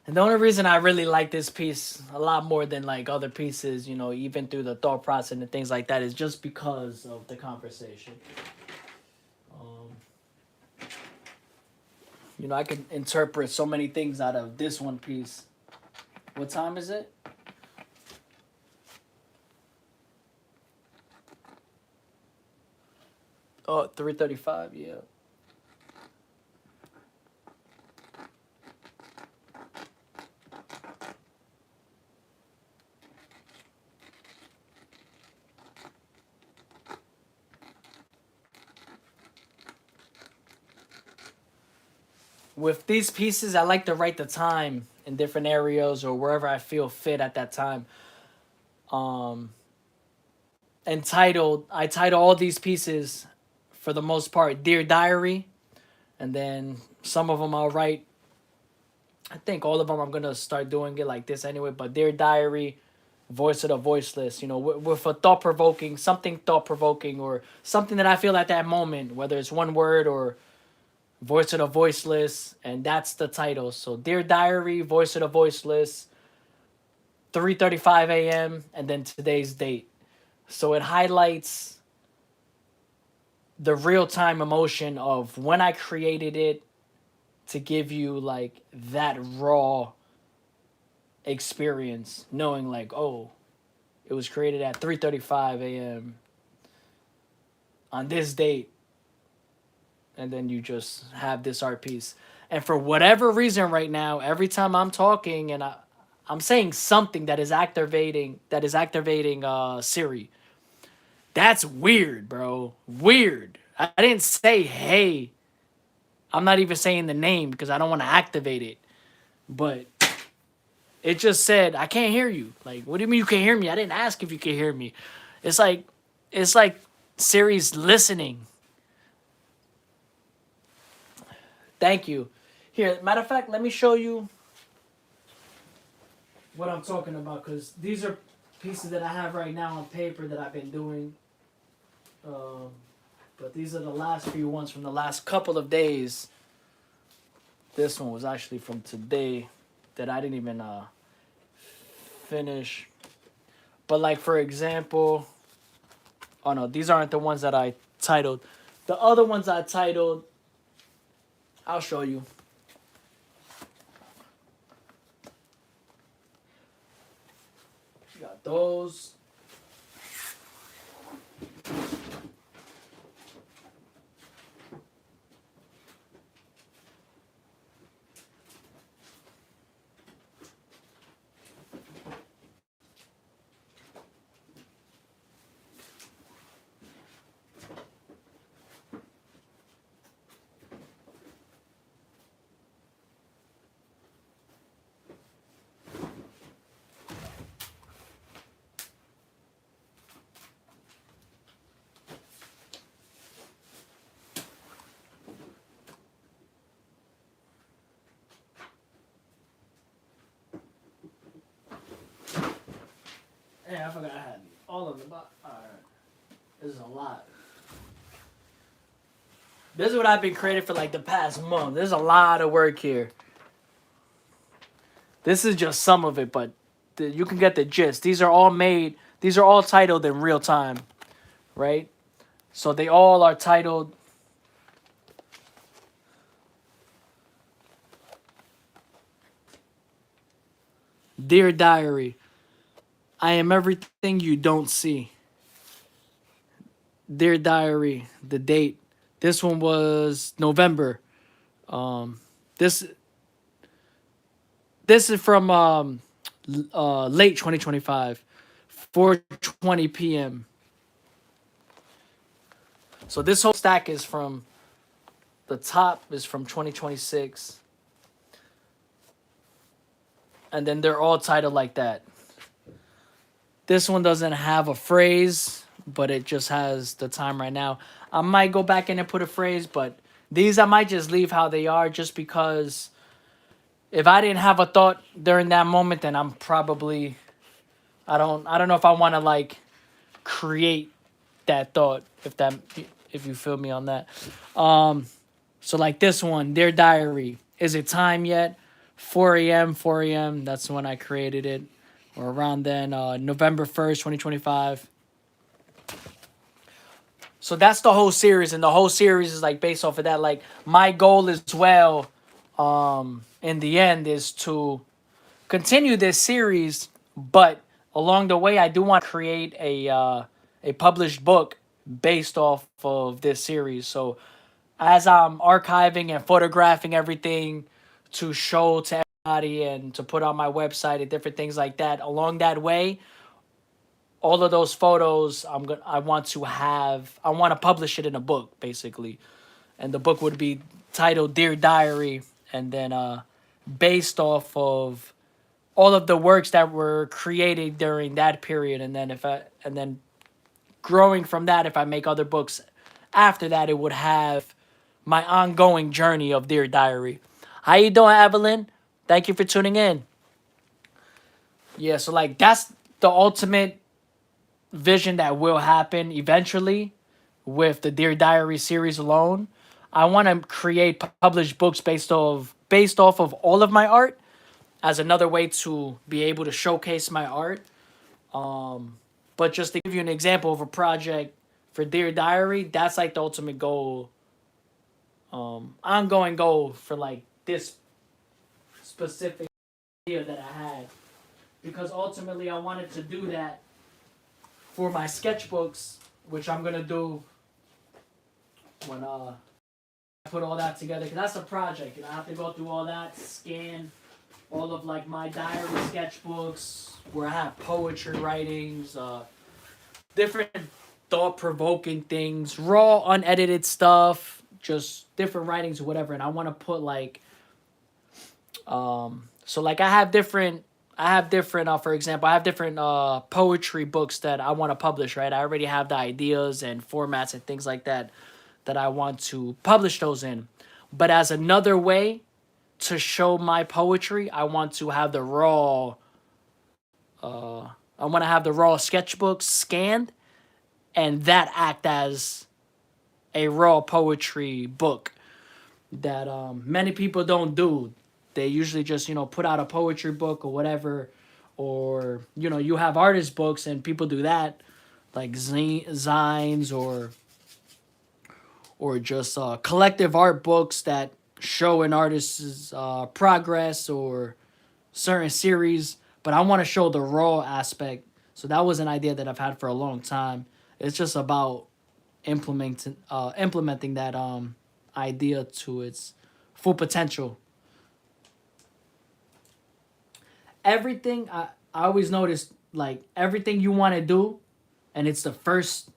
And the only reason I really like this piece a lot more than like other pieces, you know, even through the thought process and things like that, is just because of the conversation. You know, I can interpret so many things out of this one piece. What time is it? Oh, 3:35, yeah. With these pieces, I like to write the time in different areas or wherever I feel fit at that time. Um, I title all these pieces for the most part Dear Diary, and then some of them I'll write. I think all of them I'm gonna start doing it like this anyway. But Dear Diary, Voice of the Voiceless, you know, with a thought provoking, something thought provoking, or something that I feel at that moment, whether it's one word or Voice of the Voiceless, and that's the title. So Dear Diary, Voice of the Voiceless, 3:35 a.m. and then today's date. So it highlights the real time emotion of when I created it to give you like that raw experience, knowing like, oh, it was created at 3:35 a.m. on this date, and then you just have this art piece. And for whatever reason right now, every time I'm talking and I'm saying something that is activating Siri. That's weird, bro. Weird. I didn't say hey. I'm not even saying the name because I don't want to activate it. But it just said I can't hear you. Like, what do you mean you can't hear me? I didn't ask if you can hear me. It's like Siri's listening. Thank you. Here, matter of fact, let me show you what I'm talking about, because these are pieces that I have right now on paper that I've been doing. But these are the last few ones from the last couple of days. This one was actually from today that I didn't even finish. But like, for example, oh no, these aren't the ones that I titled. The other ones I titled, I'll show you. You got those. Yeah, I forgot I had all of the box. Alright. This is a lot. This is what I've been creating for like the past month. There's a lot of work here. This is just some of it, but you can get the gist. These are all made, these are all titled in real time, right? So they all are titled Dear Diary, I am everything you don't see. Dear Diary, the date. This one was November. This this is from late 2025, 4:20 p.m. So this whole stack is from the top is from 2026, and then they're all titled like that. This one doesn't have a phrase, but it just has the time right now. I might go back in and put a phrase, but these I might just leave how they are, just because if I didn't have a thought during that moment, then I'm probably I don't know if I want to like create that thought, if you feel me on that. So like this one, Dear Diary. Is it time yet? 4 a.m. 4 a.m. That's when I created it, or around then. November 1st, 2025. So that's the whole series, and the whole series is like based off of that. Like my goal as well, in the end, is to continue this series, but along the way, I do want to create a published book based off of this series. So as I'm archiving and photographing everything to show to everybody and to put on my website and different things like that, along that way, all of those photos I want to publish it in a book, basically. And the book would be titled Dear Diary, and then based off of all of the works that were created during that period, and then growing from that, if I make other books after that, it would have my ongoing journey of Dear Diary. How you doing, Evelyn? Thank you for tuning in. Yeah, so like that's the ultimate vision that will happen eventually with the Dear Diary series alone. I want to create published books based off of all of my art, as another way to be able to showcase my art. But just to give you an example of a project for Dear Diary, that's like the ultimate goal, ongoing goal for like this specific idea that I had. Because ultimately I wanted to do that for my sketchbooks, which I'm gonna do when I put all that together. Cause that's a project, and I have to go through all that, scan all of like my diary sketchbooks where I have poetry writings, different thought-provoking things, raw, unedited stuff, just different writings or whatever. And I want to put like, so like I have different, for example, I have different poetry books that I want to publish, right? I already have the ideas and formats and things like that I want to publish those in. But as another way to show my poetry, I want to have the raw, sketchbooks scanned, and that act as a raw poetry book that many people don't do. They usually just, put out a poetry book or whatever, or, you have artist books and people do that, like zines or just collective art books that show an artist's progress or certain series. But I want to show the raw aspect. So that was an idea that I've had for a long time. It's just about implementing that idea to its full potential. Everything I always notice, like everything you want to do, and it's the first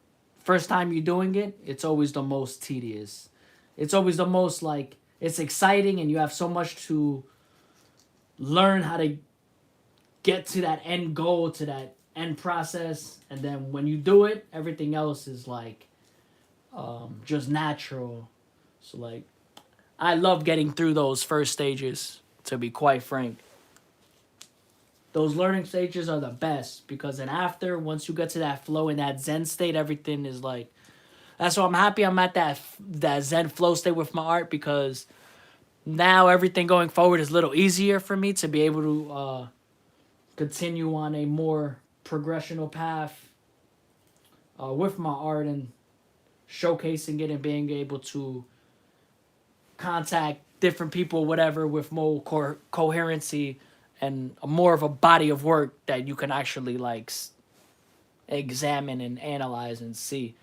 time you're doing it, it's always the most tedious. It's always the most like it's exciting, and you have so much to learn how to get to that end goal, to that end process, and then when you do it, everything else is like just natural. So like I love getting through those first stages, to be quite frank. those learning stages are the best, because then after, once you get to that flow and that Zen state, everything is like, that's why I'm happy I'm at that Zen flow state with my art, because now everything going forward is a little easier for me to be able to continue on a more progressional path with my art and showcasing it and being able to contact different people, whatever, with more coherency and more of a body of work that you can actually like examine and analyze and see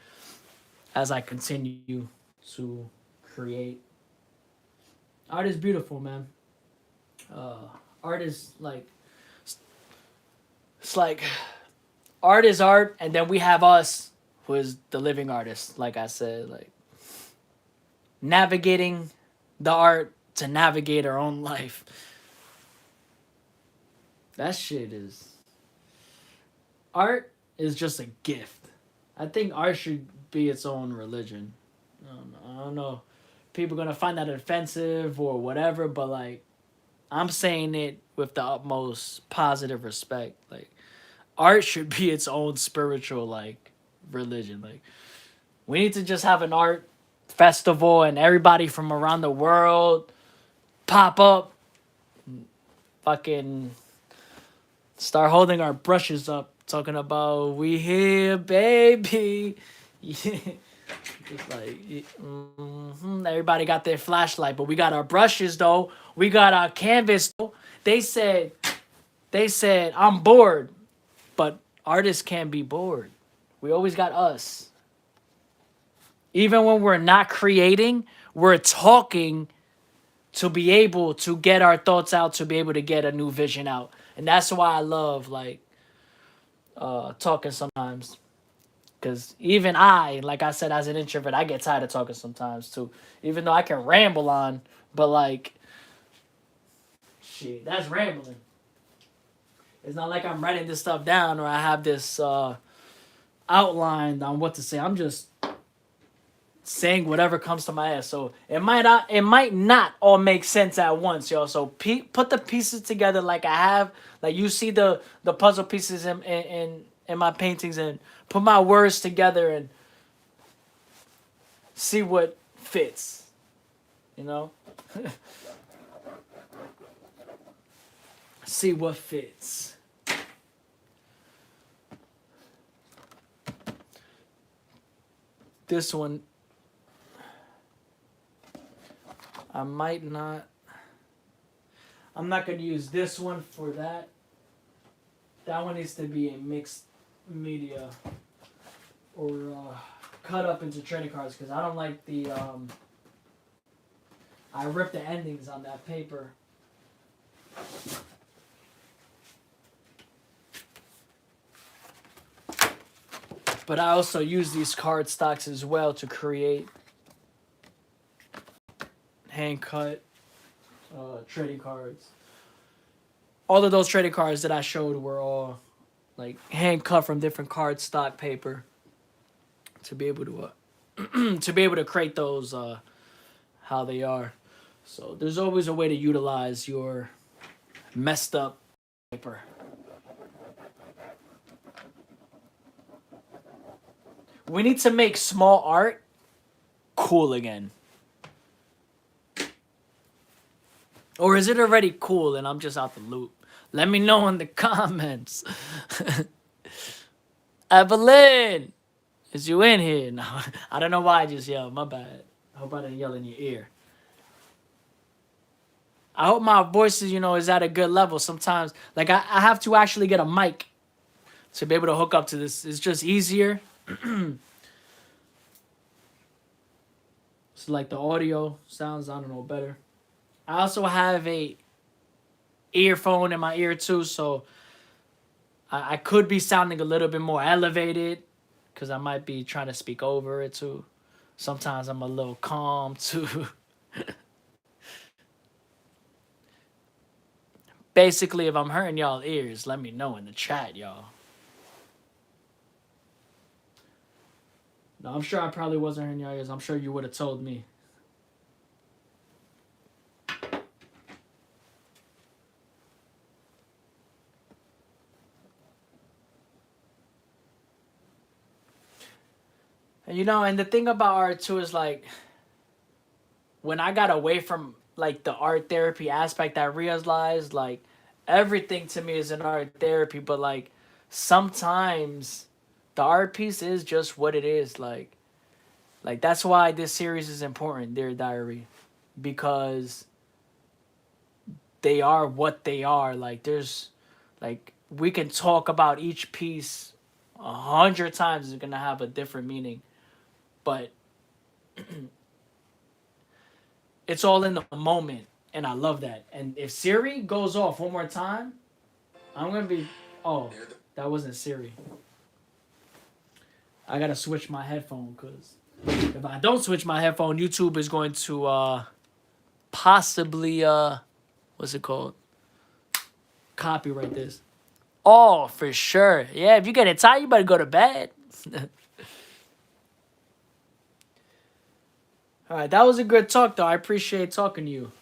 as I continue to create. Art is beautiful, man. Art is like, it's like, art is art, and then we have us, who is the living artist. Like I said, like navigating the art to navigate our own life. That shit is, art is just a gift. I think art should be its own religion. I don't know. People are gonna find that offensive or whatever, but like, I'm saying it with the utmost positive respect. Like, art should be its own spiritual like religion. Like, we need to just have an art festival and everybody from around the world pop up, fucking start holding our brushes up, talking about we here, baby. Yeah. Just like, everybody got their flashlight, but we got our brushes though. We got our canvas though. They said, I'm bored, but artists can't be bored. We always got us. Even when we're not creating, we're talking to be able to get our thoughts out, to be able to get a new vision out. And that's why I love like talking sometimes. Because even I, like I said, as an introvert, I get tired of talking sometimes too. Even though I can ramble on, but like, shit, that's rambling. It's not like I'm writing this stuff down or I have this outline on what to say. I'm just saying whatever comes to my head. So it might not all make sense at once, yo. So put the pieces together like I have. Like you see the puzzle pieces in my paintings, and put my words together and see what fits, you know? See what fits. This one, I'm not going to use this one for that. That one needs to be a mixed media or cut up into trading cards, because I don't like the I ripped the endings on that paper. But I also use these card stocks as well to create hand cut trading cards. All of those trading cards that I showed were all like hand cut from different card stock paper to be able to to be able to create those how they are. So there's always a way to utilize your messed up paper. We need to make small art cool again. Or is it already cool and I'm just out the loop? Let me know in the comments. Evelyn, is you in here? No, I don't know why I just yelled. My bad. I hope I didn't yell in your ear. I hope my voice is, is at a good level. Sometimes, like, I have to actually get a mic to be able to hook up to this. It's just easier. So, like, the audio sounds, I don't know, better. I also have a earphone in my ear, too, so I could be sounding a little bit more elevated because I might be trying to speak over it, too. Sometimes I'm a little calm, too. Basically, if I'm hurting y'all ears, let me know in the chat, y'all. No, I'm sure I probably wasn't hurting y'all ears. I'm sure you would have told me. You know, and the thing about art too is like when I got away from like the art therapy aspect, I realized like everything to me is an art therapy, but like sometimes the art piece is just what it is. Like that's why this series is important, Dear Diary, because they are what they are. Like there's like we can talk about each piece 100 times. It's gonna have a different meaning, but it's all in the moment, and I love that. And if Siri goes off one more time, I'm gonna be. Oh, that wasn't Siri. I gotta switch my headphone because if I don't switch my headphone, YouTube is going to possibly what's it called? Copyright this. Oh, for sure. Yeah, if you get tired, you better go to bed. All right, that was a good talk, though. I appreciate talking to you.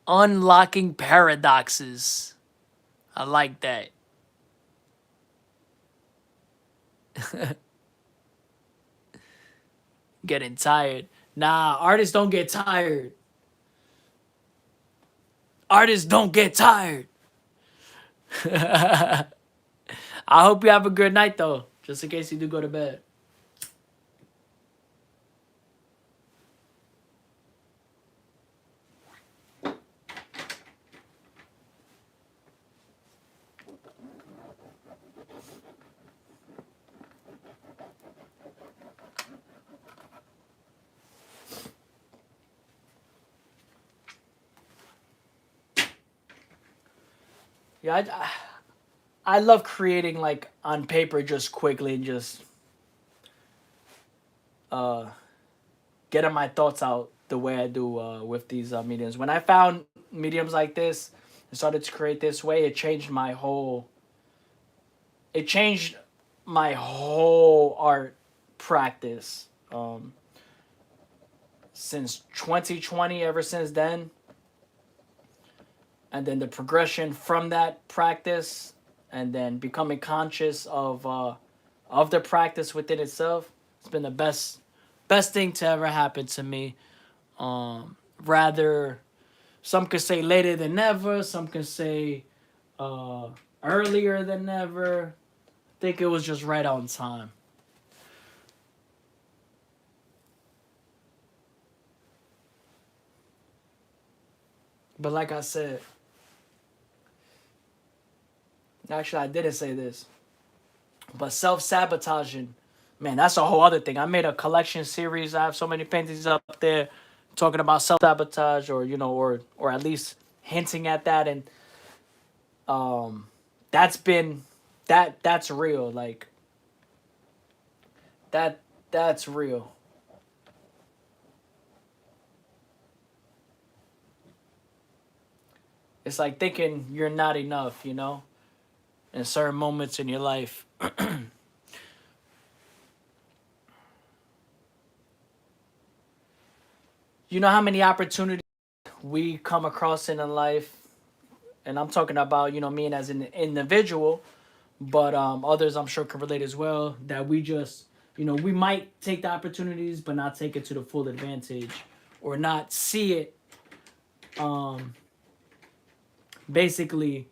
Unlocking paradoxes. I like that. Getting tired. Nah, artists don't get tired. Artists don't get tired. I hope you have a good night, though, just in case you do go to bed. Yeah, I love creating like on paper just quickly and just uh, getting my thoughts out the way I do with these mediums. When I found mediums like this and started to create this way, it changed my whole art practice. Since 2020, ever since then, and then the progression from that practice, and then becoming conscious of the practice within itself. It's been the best thing to ever happen to me. Rather, some could say later than never. Some could say uh, earlier than never. I think it was just right on time. But like I said, actually, I didn't say this. But self sabotaging, man, that's a whole other thing. I made a collection series. I have so many paintings up there talking about self sabotage, or or at least hinting at that, and um, that's been that's real. Like that that's real. It's like thinking you're not enough, in certain moments in your life. You know how many opportunities we come across in life, and I'm talking about me as an individual, but others I'm sure can relate as well. That we just we might take the opportunities, but not take it to the full advantage, or not see it. Um, Basically,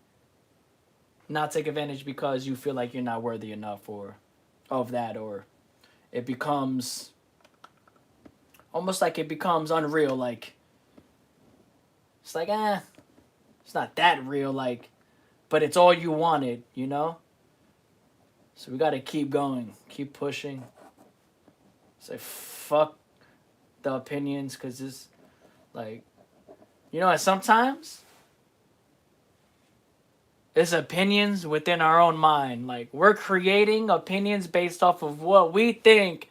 not take advantage because you feel like you're not worthy enough, or of that, or it becomes almost like it becomes unreal. Like it's like it's not that real. Like, but it's all you wanted. So we got to keep going, keep pushing. Say fuck the opinions, because it's like and sometimes it's opinions within our own mind. Like we're creating opinions based off of what we think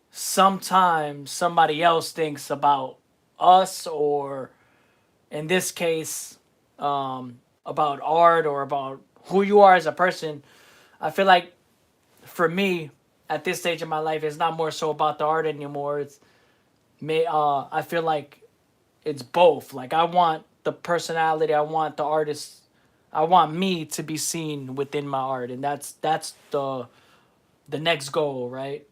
sometimes somebody else thinks about us, or in this case, about art, or about who you are as a person. I feel like for me, at this stage of my life, it's not more so about the art anymore. I feel like it's both. Like I want the personality, I want the artist, I want me to be seen within my art, and that's the next goal, right?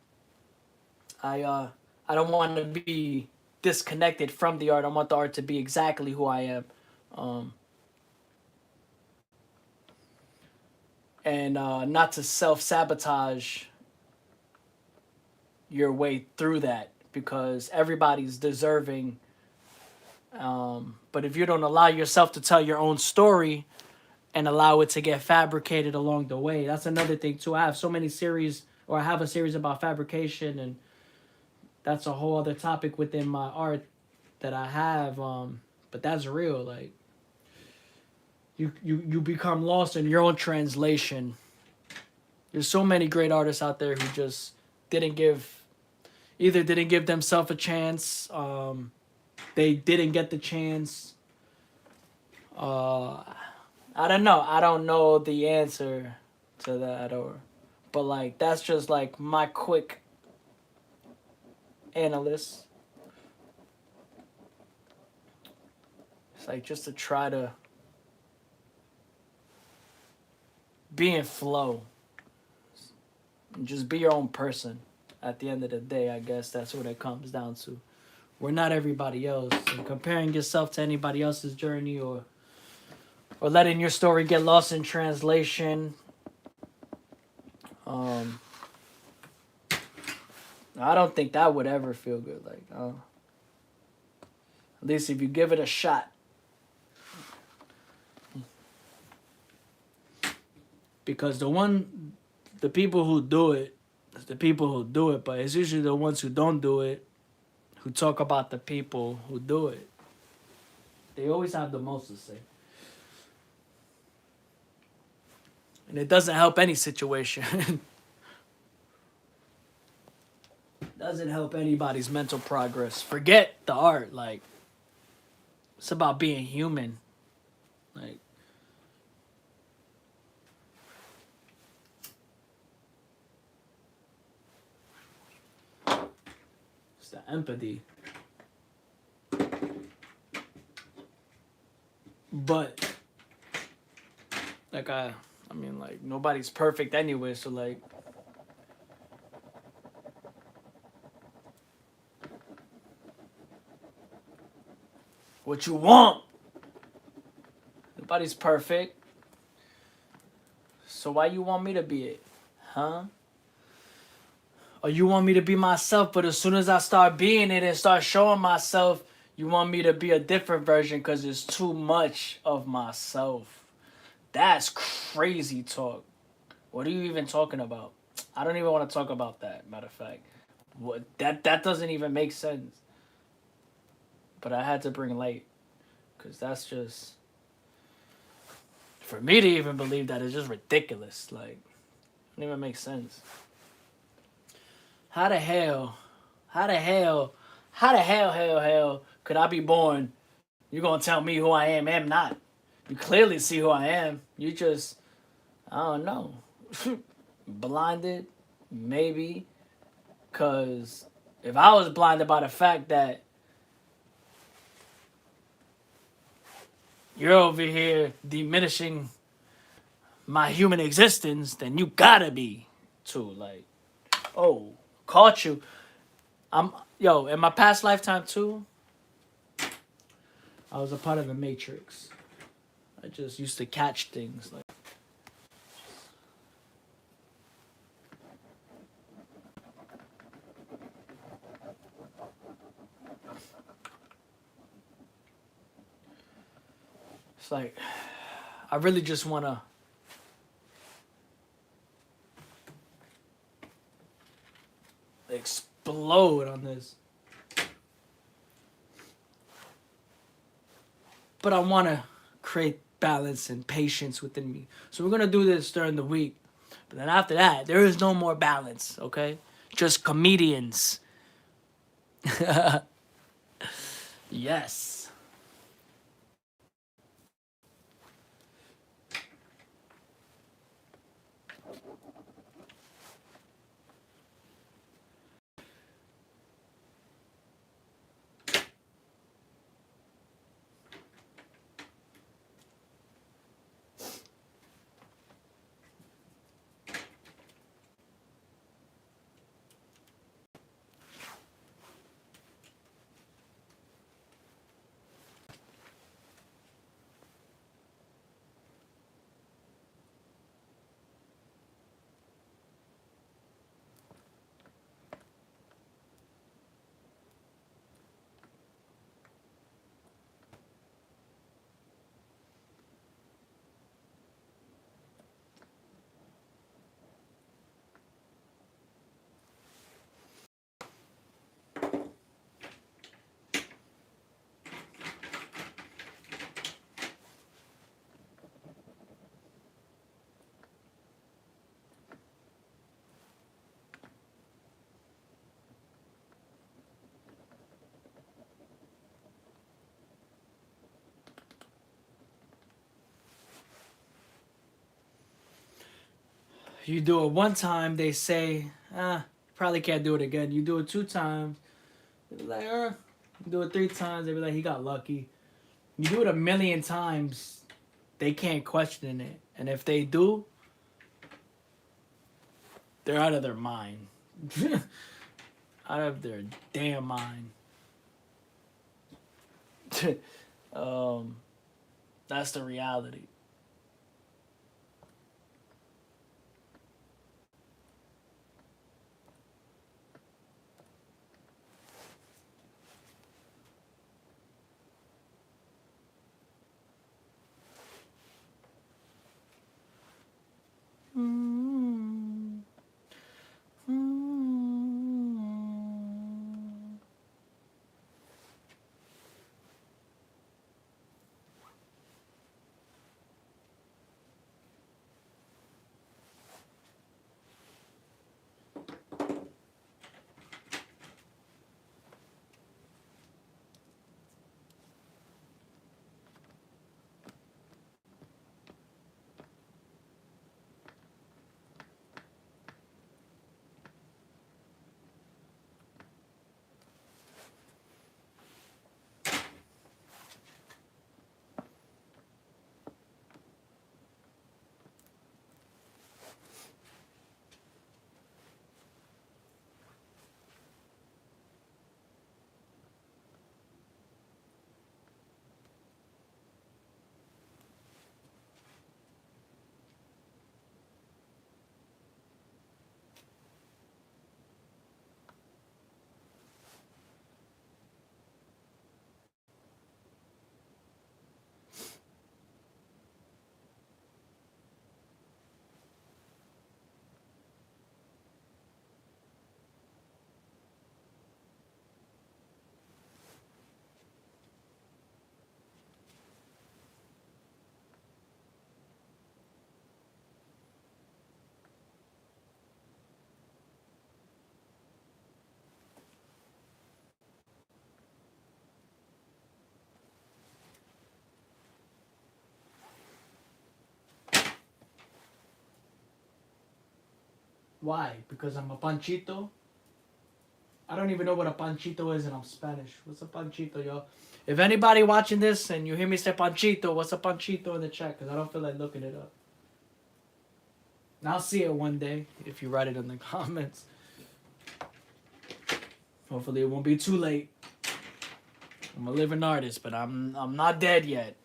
I don't want to be disconnected from the art. I want the art to be exactly who I am, um, and not to self sabotage your way through that, because everybody's deserving. But if you don't allow yourself to tell your own story and allow it to get fabricated along the way, that's another thing too. I have so many series, or I have a series about fabrication, and that's a whole other topic within my art that I have. But that's real. Like you become lost in your own translation. There's so many great artists out there who just didn't give either didn't give themselves a chance. They didn't get the chance. Uh, I don't know. I don't know the answer to that, or but like that's just like my quick analysis. It's like just to try to be in flow and just be your own person. At the end of the day, I guess that's what it comes down to. We're not everybody else, and comparing yourself to anybody else's journey, or letting your story get lost in translation. Um, I don't think that would ever feel good. Like, at least if you give it a shot. Because the people who do it, it's the people who do it, but it's usually the ones who don't do it, who talk about the people who do it. They always have the most to say. And it doesn't help any situation. Doesn't help anybody's mental progress. Forget the art. Like, it's about being human. Like, it's the empathy. But like I mean, like, nobody's perfect anyway, so like what you want. Nobody's perfect. So why you want me to be it? Huh? Or you want me to be myself, but as soon as I start being it and start showing myself, you want me to be a different version because it's too much of myself. That's crazy talk. What are you even talking about? I don't even want to talk about that, matter of fact. What that doesn't even make sense. But I had to bring light. Because that's just, for me to even believe that is just ridiculous. Like, it doesn't even make sense. How the hell, hell could I be born? You're going to tell me who I am not. You clearly see who I am. You just, I don't know. Blinded? Maybe. Because if I was blinded by the fact that you're over here diminishing my human existence, then you gotta be too. Like, oh, caught you. In my past lifetime too, I was a part of the Matrix. I just used to catch things like. It's like, I really just wanna explode on this. But I wanna create balance and patience within me. So we're gonna do this during the week. But then after that, there is no more balance, okay? Just comedians. Yes. You do it one time, they say, probably can't do it again. You do it 2 times, they be like, You do it 3 times, they be like, he got lucky. You do it a million times, they can't question it. And if they do, they're out of their mind. Out of their damn mind. um, that's the reality. Why? Because I'm a panchito? I don't even know what a panchito is and I'm Spanish. What's a panchito, yo? If anybody watching this and you hear me say panchito, what's a panchito in the chat? Because I don't feel like looking it up. And I'll see it one day if you write it in the comments. Hopefully it won't be too late. I'm a living artist, but I'm not dead yet.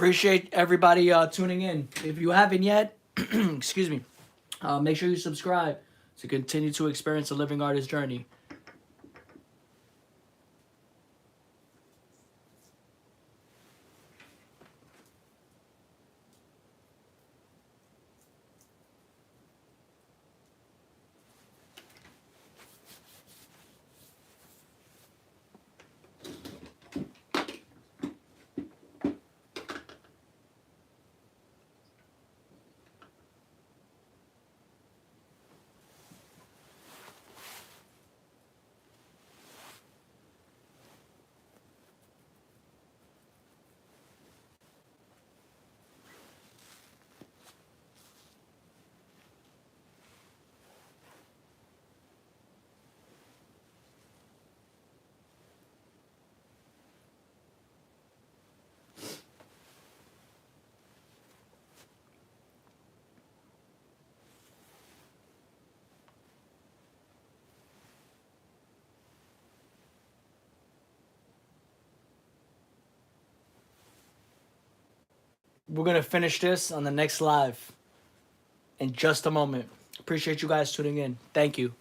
appreciate everybody tuning in. If you haven't yet, excuse me, make sure you subscribe to continue to experience the living artist journey. We're going to finish this on the next live in just a moment. Appreciate you guys tuning in. Thank you.